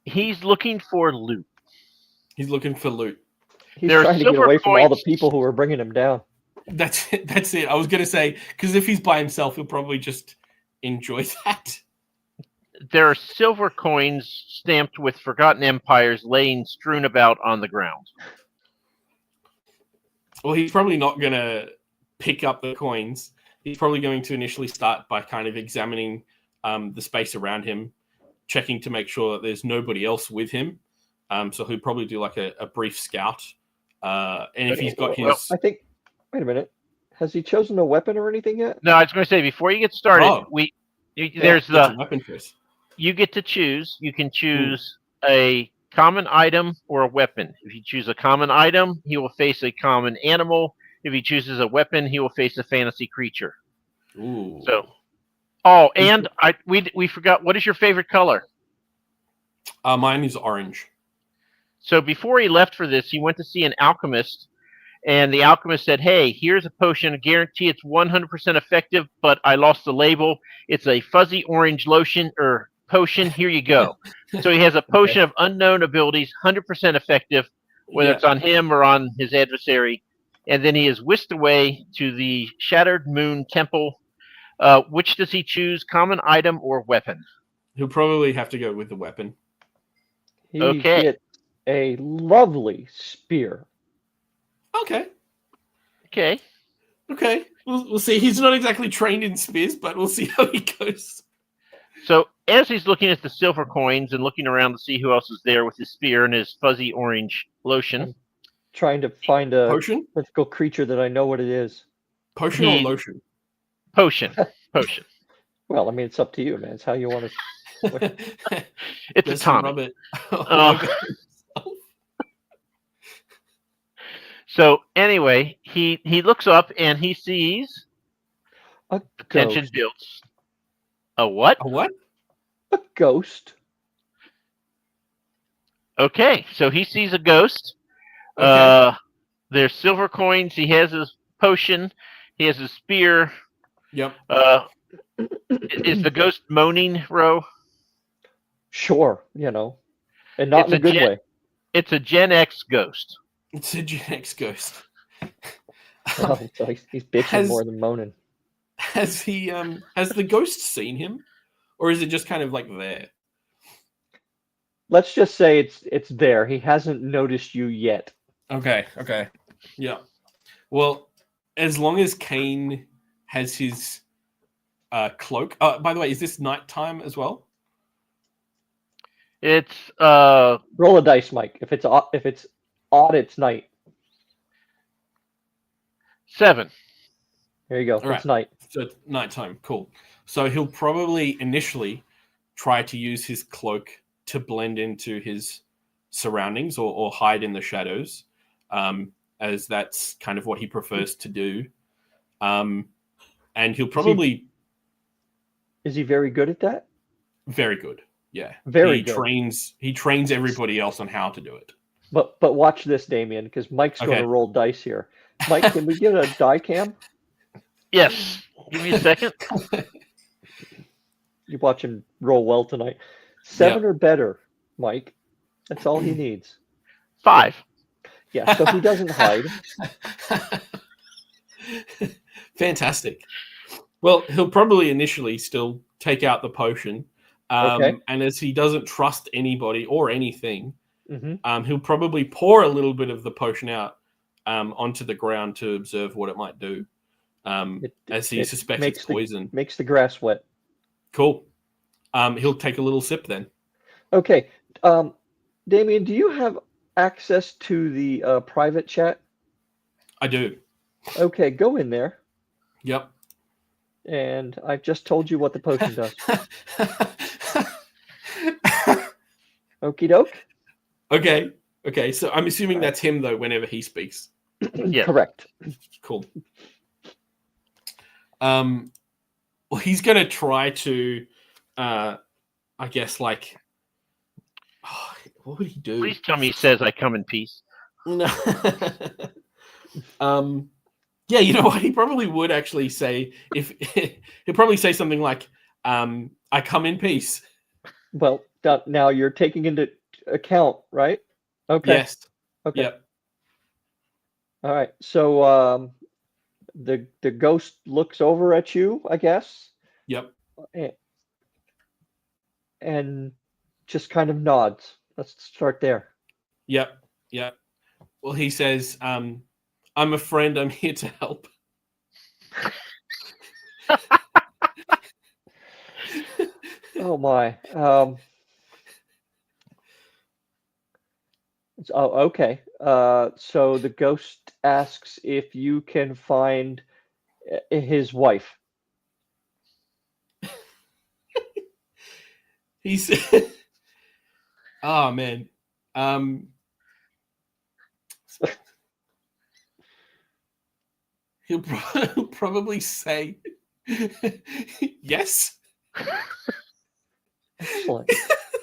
He's looking for loot. He's looking for loot. He's There are trying to get silver away from all the coins. people who are bringing him down. That's it. That's it. I was gonna say because if he's by himself, he'll probably just enjoy that. There are silver coins stamped with forgotten empires laying strewn about on the ground. Well, he's probably not gonna pick up the coins. He's probably going to initially start by kind of examining the space around him, checking to make sure that there's nobody else with him. So he'll probably do like a brief scout. And if he's got his... I think. Wait a minute. Has he chosen a weapon or anything yet? No, I was going to say before you get started, Oh. there's That's a weapon choice. you get to choose. You can choose a common item or a weapon. If you choose a common item, he will face a common animal. If he chooses a weapon, he will face a fantasy creature. Ooh. So, and we forgot. What is your favorite color? Mine is orange. So before he left for this, he went to see an alchemist, and the alchemist said, "Hey, here's a potion. I guarantee it's 100% effective, but I lost the label. It's a fuzzy orange lotion or potion. Here you go." So he has a potion of unknown abilities, 100% effective, whether it's on him or on his adversary. And then he is whisked away to the Shattered Moon Temple. Which does he choose, common item or weapon? He'll probably have to go with the weapon. He Okay. gets a lovely spear. Okay. Okay. Okay. We'll see. He's not exactly trained in spears, but we'll see how he goes. So as he's looking at the silver coins and looking around to see who else is there with his spear and his fuzzy orange lotion, Trying to find a Potion? mythical creature that I know what it is. Potion or lotion? potion. Well, I mean, it's up to you, man. It's how you want to. It's a Does he rub tonic. it? So anyway, he looks up and he sees A tension ghost. builds. A what? A what? A ghost. Okay, so he sees a ghost. Okay. There's silver coins. He has his potion. He has his spear. Yep. Is the ghost moaning, Ro? Sure, and not It's in a a good jet- way. It's a Gen X ghost. It's a Gen X ghost. Oh, so he's bitching Has- more than moaning. Has he? Has the ghost seen him, or is it just kind of like there? Let's just say it's there. He hasn't noticed you yet. Okay. Okay. Yeah. Well, as long as Kane has his cloak. By the way, is this nighttime as well? It's Roll a dice, Mike. If it's odd, it's night. 7. There you go. All right. It's night. So it's nighttime. Cool. So he'll probably initially try to use his cloak to blend into his surroundings or hide in the shadows, as that's kind of what he prefers to do. And he'll probably Is he very good at that? very good. Yeah, Very he good. He trains everybody else on how to do it. But watch this, Damien, because Mike's going Okay. to roll dice here. Mike, can we get a die cam? yes. Give me a second. You watch him roll well tonight. 7 or better, Mike. That's all he needs. 5. Yeah, so he doesn't hide. Fantastic. Well, he'll probably initially still take out the potion. Okay. And as he doesn't trust anybody or anything, Hmm. he'll probably pour a little bit of the potion out onto the ground to observe what it might do, as he suspects it's poison. Makes the grass wet. Cool. He'll take a little sip then. Okay. Damien, do you have access to the private chat? I do. Okay, go in there. Yep. And I've just told you what the potion does. Okie doke. Okay. So I'm assuming that's him though. Whenever he speaks, Yes. Correct. cool. Well, he's gonna try to, I guess, like, what would he do? Please tell me he says I come in peace. No. Yeah, you know what? He probably would actually say he'll probably say something like, "I come in peace." Well, now you're taking into account, right? Okay. Yes. Okay. Yep. All right. So the ghost looks over at you, I guess, Yep. and just kind of nods. Let's start there. Yep. Well, he says, "I'm a friend. I'm here to help." Oh my. Okay. So the ghost asks if you can find his wife. He said, "Oh man, he'll probably say yes."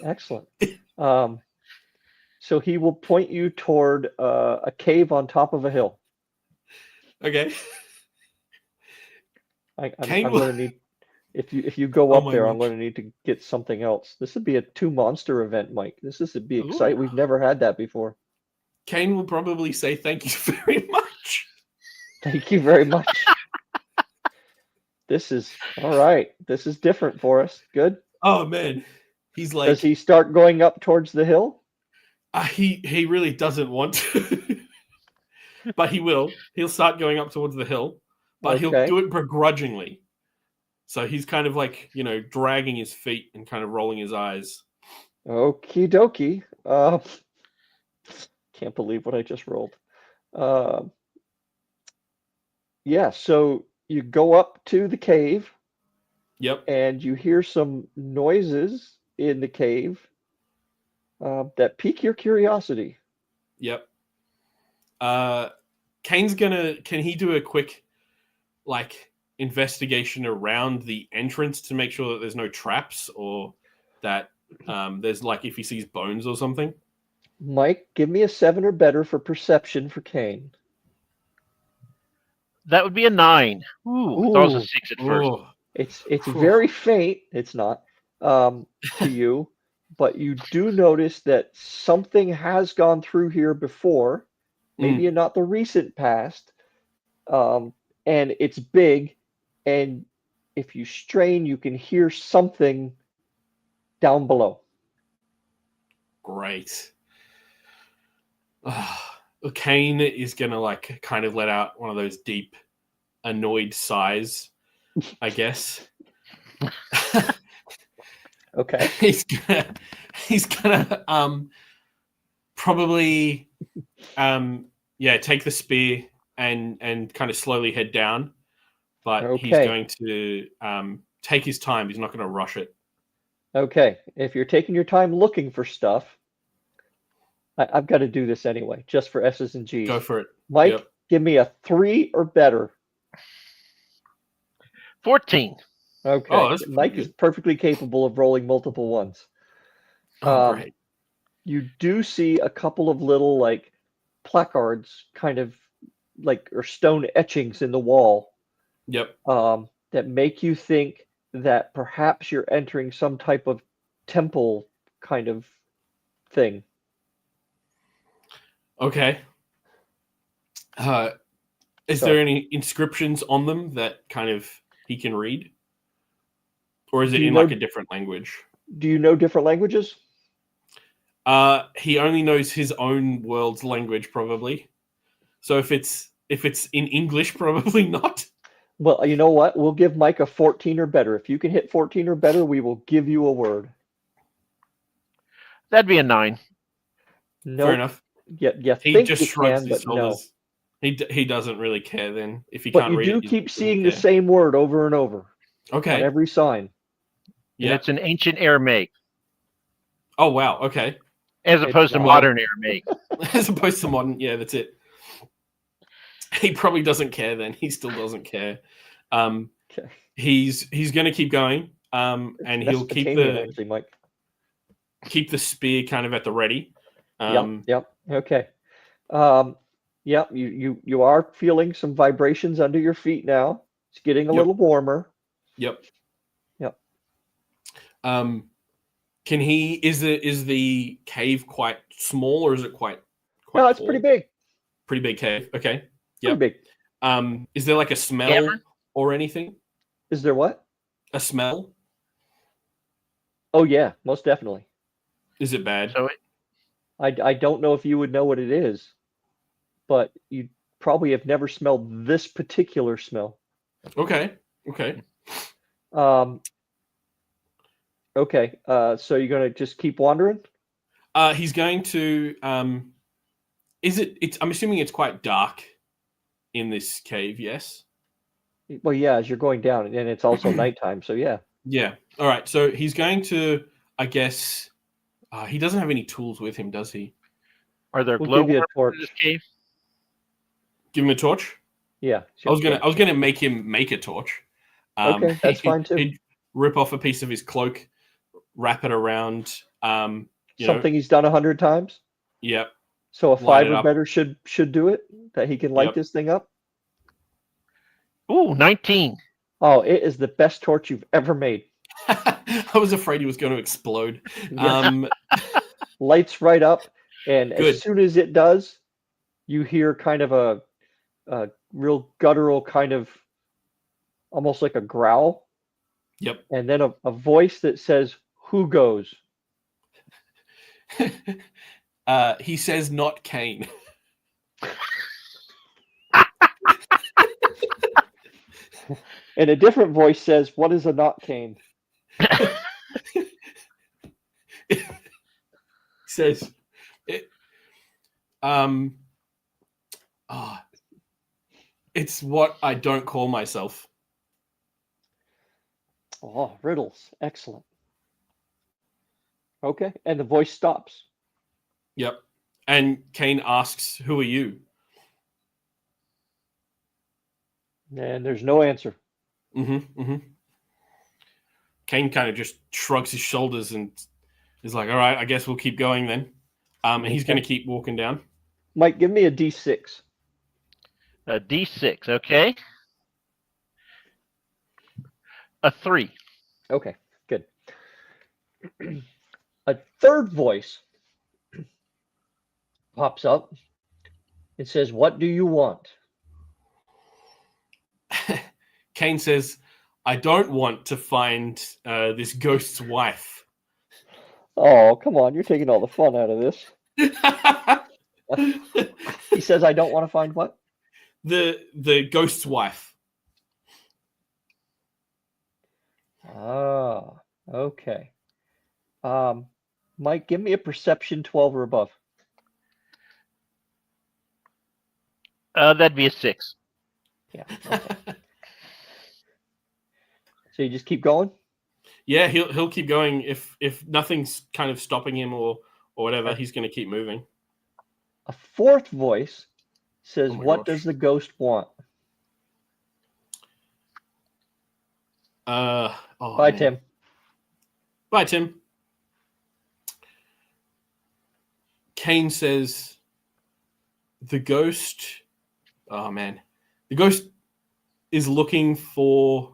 Excellent. So he will point you toward a cave on top of a hill. Okay. I'm going to need, if you go up there, I'm going to need to get something else. This would be a 2-monster event, Mike. This would be exciting. We've never had that before. Kane will probably say thank you very much. Thank you very much. This is all right. This is different for us. Good. Oh man, he's like. Does he start going up towards the hill? He really doesn't want to, but he will. He'll start going up towards the hill, but he'll do it begrudgingly. So he's kind of like, dragging his feet and kind of rolling his eyes. Okie dokie. Can't believe what I just rolled. Yeah, so you go up to the cave. Yep. And you hear some noises in the cave that pique your curiosity. Yep. Kane's can he do a quick, investigation around the entrance to make sure that there's no traps or that there's, if he sees bones or something? Mike, give me a 7 or better for perception for Kane. That would be a 9. Ooh. I thought it was a 6 at first. It's very faint. It's not to you, but you do notice that something has gone through here before, maybe in not the recent past, and it's big, and if you strain, you can hear something down below. Great. Kane is gonna kind of let out one of those deep, annoyed sighs, I guess. Okay. He's gonna probably take the spear and kind of slowly head down, but he's going to take his time. He's not going to rush it. Okay. If you're taking your time looking for stuff, I've got to do this anyway, just for S's and G's. Go for it. Mike, give me a 3 or better. 14. Okay. Oh, Mike is perfectly capable of rolling multiple ones. Great. You do see a couple of little placards, kind of or stone etchings in the wall. Yep. That make you think that perhaps you're entering some type of temple kind of thing. Okay. Is there any inscriptions on them that kind of he can read? Or is it in a different language? Do you know different languages? He only knows his own world's language, probably. So if it's in English, probably not. Well, you know what? We'll give Mike a 14 or better. If you can hit 14 or better, we will give you a word. That'd be a 9. No. Fair enough. Yeah, he just shrugs his shoulders. No. He doesn't really care then if he can't read it. But you do keep seeing the same word over and over. Okay. on every sign. And Yeah. it's an ancient Aramaic, Oh wow. Okay. as opposed to not. modern Aramaic. As opposed to modern. Yeah, that's it. He probably doesn't care then. He still doesn't care. Okay. He's going to keep going. And he'll Mesopotamian, actually, Mike. keep the spear kind of at the ready. Yep. Okay. Yep. You are feeling some vibrations under your feet now. It's getting a Yep. little warmer. Yep. Yep. Can he? Is the cave quite small or is it quite? No, it's tall? pretty big. Pretty big cave. Okay. Pretty Yep. big. Is there like a smell Cavern? or anything? Is there what? A smell? Oh yeah, most definitely. Is it bad? So I don't know if you would know what it is, but you probably have never smelled this particular smell. Okay. Okay. Okay. So you're gonna just keep wandering? He's going to. It's. I'm assuming it's quite dark in this cave. Yes. Well, yeah, as you're going down, and it's also nighttime, so yeah. Yeah. All right. So he's going to. I guess. He doesn't have any tools with him, does he? are there We'll glow give you a worms torch. in this cave? Give him a torch. Yeah. I was gonna make him make a torch. Okay, that's fine too. He'd rip off a piece of his cloak, wrap it around. Something he's done 100 times. Yep. So a Light 5 it or up. better should do it. That he can light Yep. this thing up. Ooh, 19. Oh, it is the best torch you've ever made. I was afraid he was going to explode. Yeah. Lights right up, and Good. as soon as it does, you hear kind of a real guttural kind of, almost like a growl, Yep. and then a voice that says, "Who goes?" He says not Kane. And a different voice says, "What is a not cane?" He says it, it's what I don't call myself. Oh, riddles. Excellent. Okay, and the voice stops. Yep. And Kane asks, "Who are you?" And there's no answer. Kane kind of just shrugs his shoulders and is like, "All right, I guess we'll keep going then." And he's going to keep walking down. Mike, give me a D6. A D6, okay. A 3. Okay, good. A third voice pops up. It says, "What do you want?" Kane says, "I don't want to find this ghost's wife." Oh, come on, you're taking all the fun out of this. He says, "I don't want to find what?" The ghost's wife. Ah, okay. Mike, give me a perception 12 or above. That'd be a 6. Yeah. Okay. So you just keep going? Yeah, he'll keep going if nothing's kind of stopping him or whatever. Okay. He's going to keep moving. A fourth voice says, Oh my "What gosh. does the ghost want?" Bye, Bye, Tim. Bye, Tim. Kane says, "The ghost." Oh man, the ghost is looking for.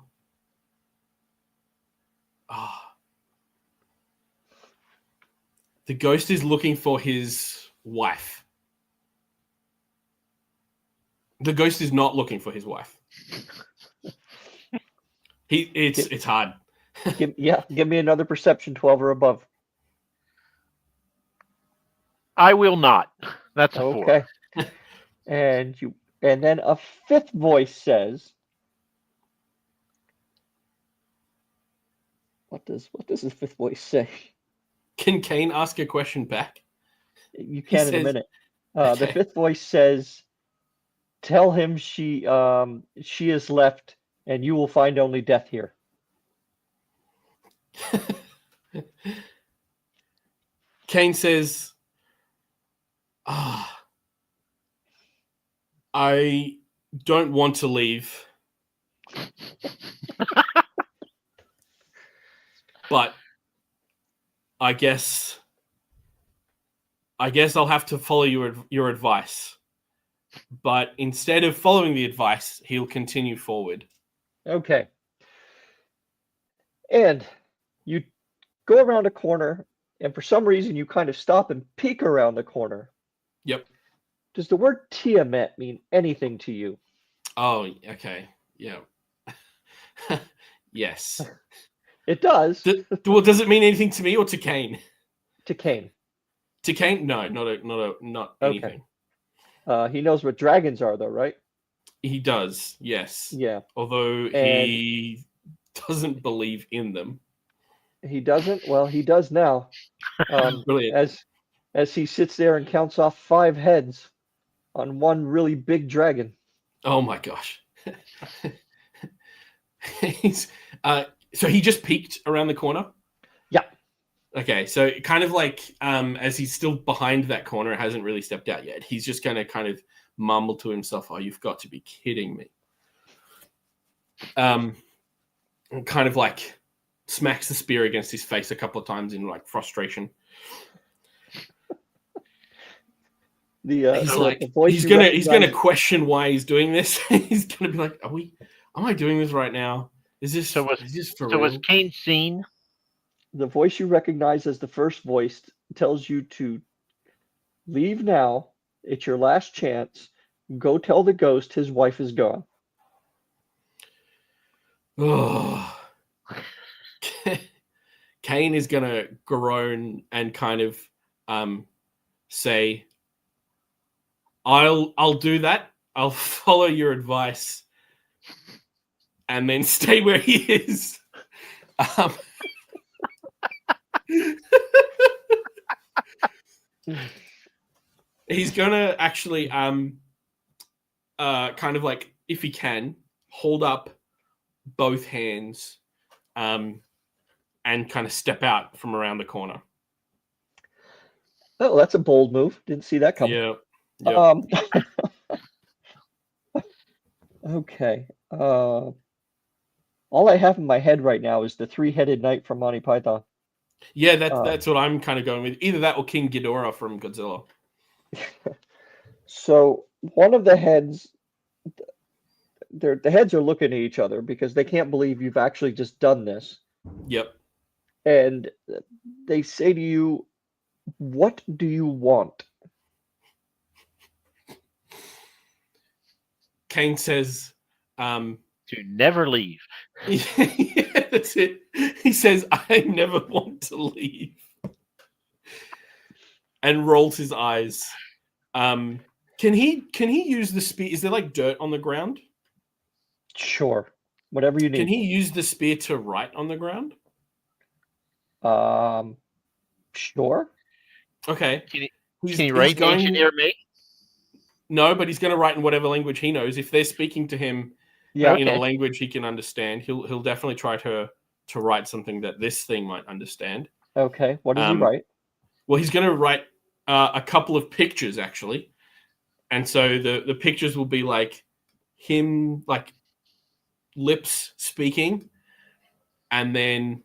The ghost is looking for his wife. The ghost is not looking for his wife. It's hard. Give me another perception 12 or above. I will not. That's a 4. Okay. And then a fifth voice says, what does the fifth voice say? Can Kane ask a question back? You can in a says- minute. Okay. The fifth voice says, "Tell him she is left, and you will find only death here." Kane says, I don't want to leave, but I guess I'll have to follow your advice. But instead of following the advice, he'll continue forward. Okay. And you go around a corner, and for some reason you kind of stop and peek around the corner. Yep. Does the word Tiamat mean anything to you? Oh, okay. Yeah. Yes. It does. Well, does it mean anything to me or to Kane? To Kane. To Kane? No, not anything. Okay. He knows what dragons are, though, right? He does, yes. Yeah. Although he doesn't believe in them. He doesn't? Well, he does now. Brilliant. As he sits there and counts off 5 heads on one really big dragon. Oh my gosh. So he just peeked around the corner? Yeah. Okay, so kind of like as he's still behind that corner, it hasn't really stepped out yet. He's just going to kind of mumble to himself, "Oh, you've got to be kidding me." And kind of like smacks the spear against his face a couple of times in like frustration. He's gonna question why he's doing this. He's gonna be like, am I doing this right now? Is this for real? Was Kane seen? The voice you recognize as the first voice tells you to leave now. It's your last chance. Go tell the ghost his wife is gone. Oh. Kane is gonna groan and kind of say, I'll do that. I'll follow your advice and then stay where he is. He's gonna actually kind of like, if he can, hold up both hands and kind of step out from around the corner. Oh, that's a bold move. Didn't see that coming. Yeah. Okay. All I have in my head right now is the 3-headed knight from Monty Python. Yeah, that's what I'm kind of going with. Either that or King Ghidorah from Godzilla. So one of the heads, the heads are looking at each other because they can't believe you've actually just done this. Yep. And they say to you, "What do you want?" Kane says, to never leave. Yeah, that's it. He says, "I never want to leave," and rolls his eyes. Can he use the spear? Is there like dirt on the ground? Sure, whatever you need. Can he use the spear to write on the ground? Sure. Okay. Can he write ancient Aramaic? No, but he's going to write in whatever language he knows. If they're speaking to him in a language he can understand, he'll definitely try to write something that this thing might understand. Okay. What does he write? Well, he's going to write a couple of pictures, actually. And so the pictures will be like him, like lips speaking, and then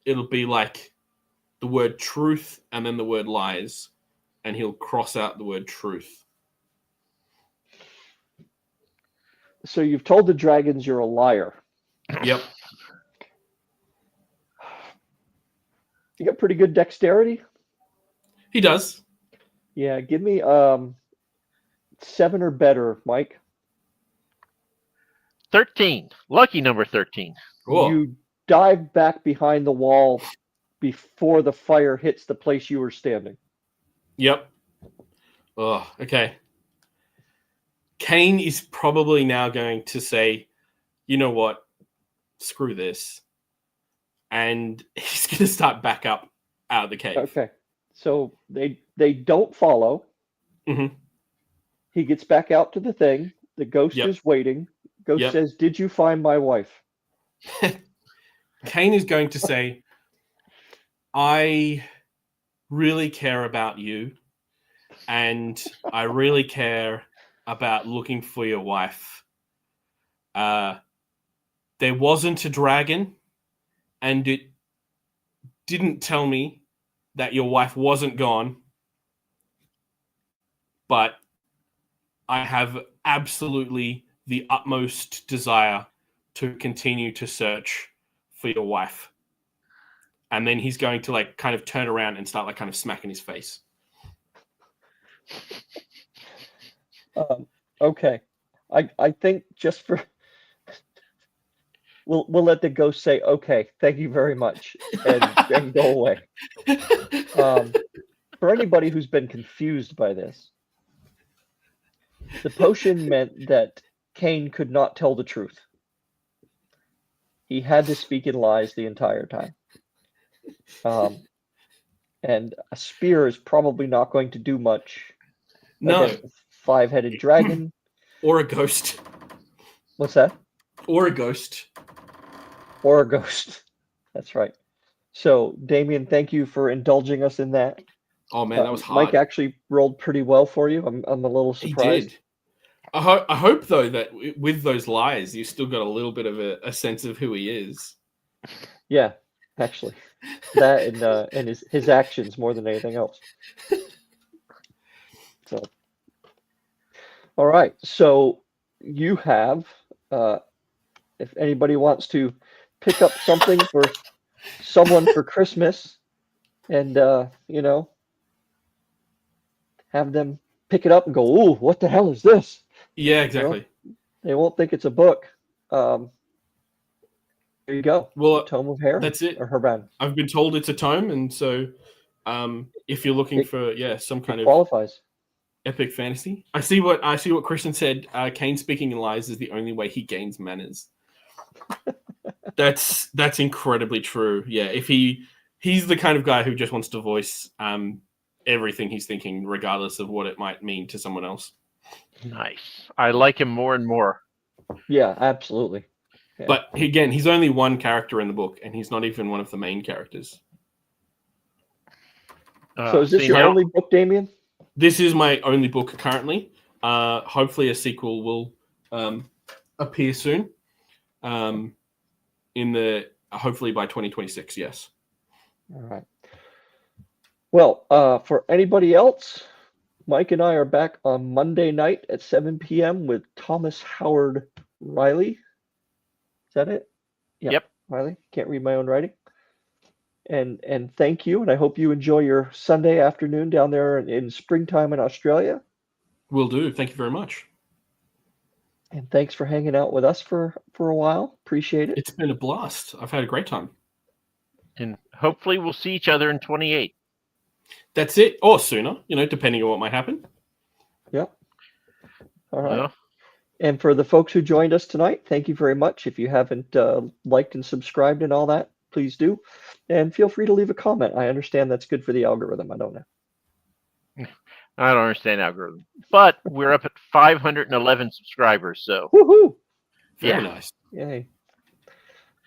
it'll be like the word truth and then the word lies, and he'll cross out the word truth. So you've told the dragons you're a liar. Yep. You got pretty good dexterity? He does. Yeah, give me 7 or better, Mike. 13. Lucky number 13. Cool. You dive back behind the wall before the fire hits the place you were standing. Yep. Oh, okay. Kane is probably now going to say, "You know what? Screw this." And he's going to start back up out of the cave. Okay. So they don't follow. Mm-hmm. He gets back out to the thing. The ghost is waiting. Ghost says, "Did you find my wife?" Kane is going to say, I really care about you, and I really care about looking for your wife. There wasn't a dragon, and it didn't tell me that your wife wasn't gone, but I have absolutely the utmost desire to continue to search for your wife. And then he's going to like kind of turn around and start like kind of smacking his face. Okay. I think just for we'll let the ghost say, okay, thank you very much, and go away. For anybody who's been confused by this, the potion meant that Kane could not tell the truth. He had to speak in lies the entire time. And a spear is probably not going to do much No. against a five-headed dragon. Or a ghost. What's that? Or a ghost. Or a ghost. That's right. So, Damein, thank you for indulging us in that. Oh man, that was hard. Mike actually rolled pretty well for you. I'm a little surprised. He did. I hope though that with those lies, you still got a little bit of a sense of who he is. Yeah, actually, that and his actions more than anything else. So, all right. So you have, if anybody wants to pick up something for someone for Christmas, and have them pick it up and go, "Ooh, what the hell is this?" Yeah, exactly. They won't think it's a book. There you go. Well, Tome of Hair. that's it. Or Herban. I've been told it's a tome, and so if you're looking for some kind of qualifies. Epic fantasy, I see what Christian said. Kane speaking in lies is the only way he gains manners. That's incredibly true. Yeah, if he's the kind of guy who just wants to voice everything he's thinking, regardless of what it might mean to someone else. Nice. I like him more and more. Yeah, absolutely. Yeah. But again, he's only one character in the book, and he's not even one of the main characters. So is this your only book, Damein? This is my only book currently. Hopefully a sequel will appear soon. Hopefully by 2026, yes. All right. Well, for anybody else, Mike and I are back on Monday night at 7 p.m. with Thomas Howard Riley. Is that it? Yeah. Yep. Riley. Can't read my own writing. And thank you, and I hope you enjoy your Sunday afternoon down there in springtime in Australia. Will do. Thank you very much. And thanks for hanging out with us for a while. Appreciate it. It's been a blast. I've had a great time. And hopefully we'll see each other in 28. That's it. Or sooner, depending on what might happen. Yep. All right. Well, and for the folks who joined us tonight, thank you very much. If you haven't liked and subscribed and all that, please do. And feel free to leave a comment. I understand that's good for the algorithm. I don't know. I don't understand algorithm. But we're up at 511 subscribers, so. Woohoo! Very nice. Yay.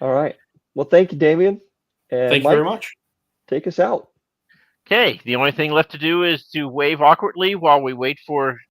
All right. Well, thank you, Damein. And thank you Mike, very much. Take us out. Okay, the only thing left to do is to wave awkwardly while we wait for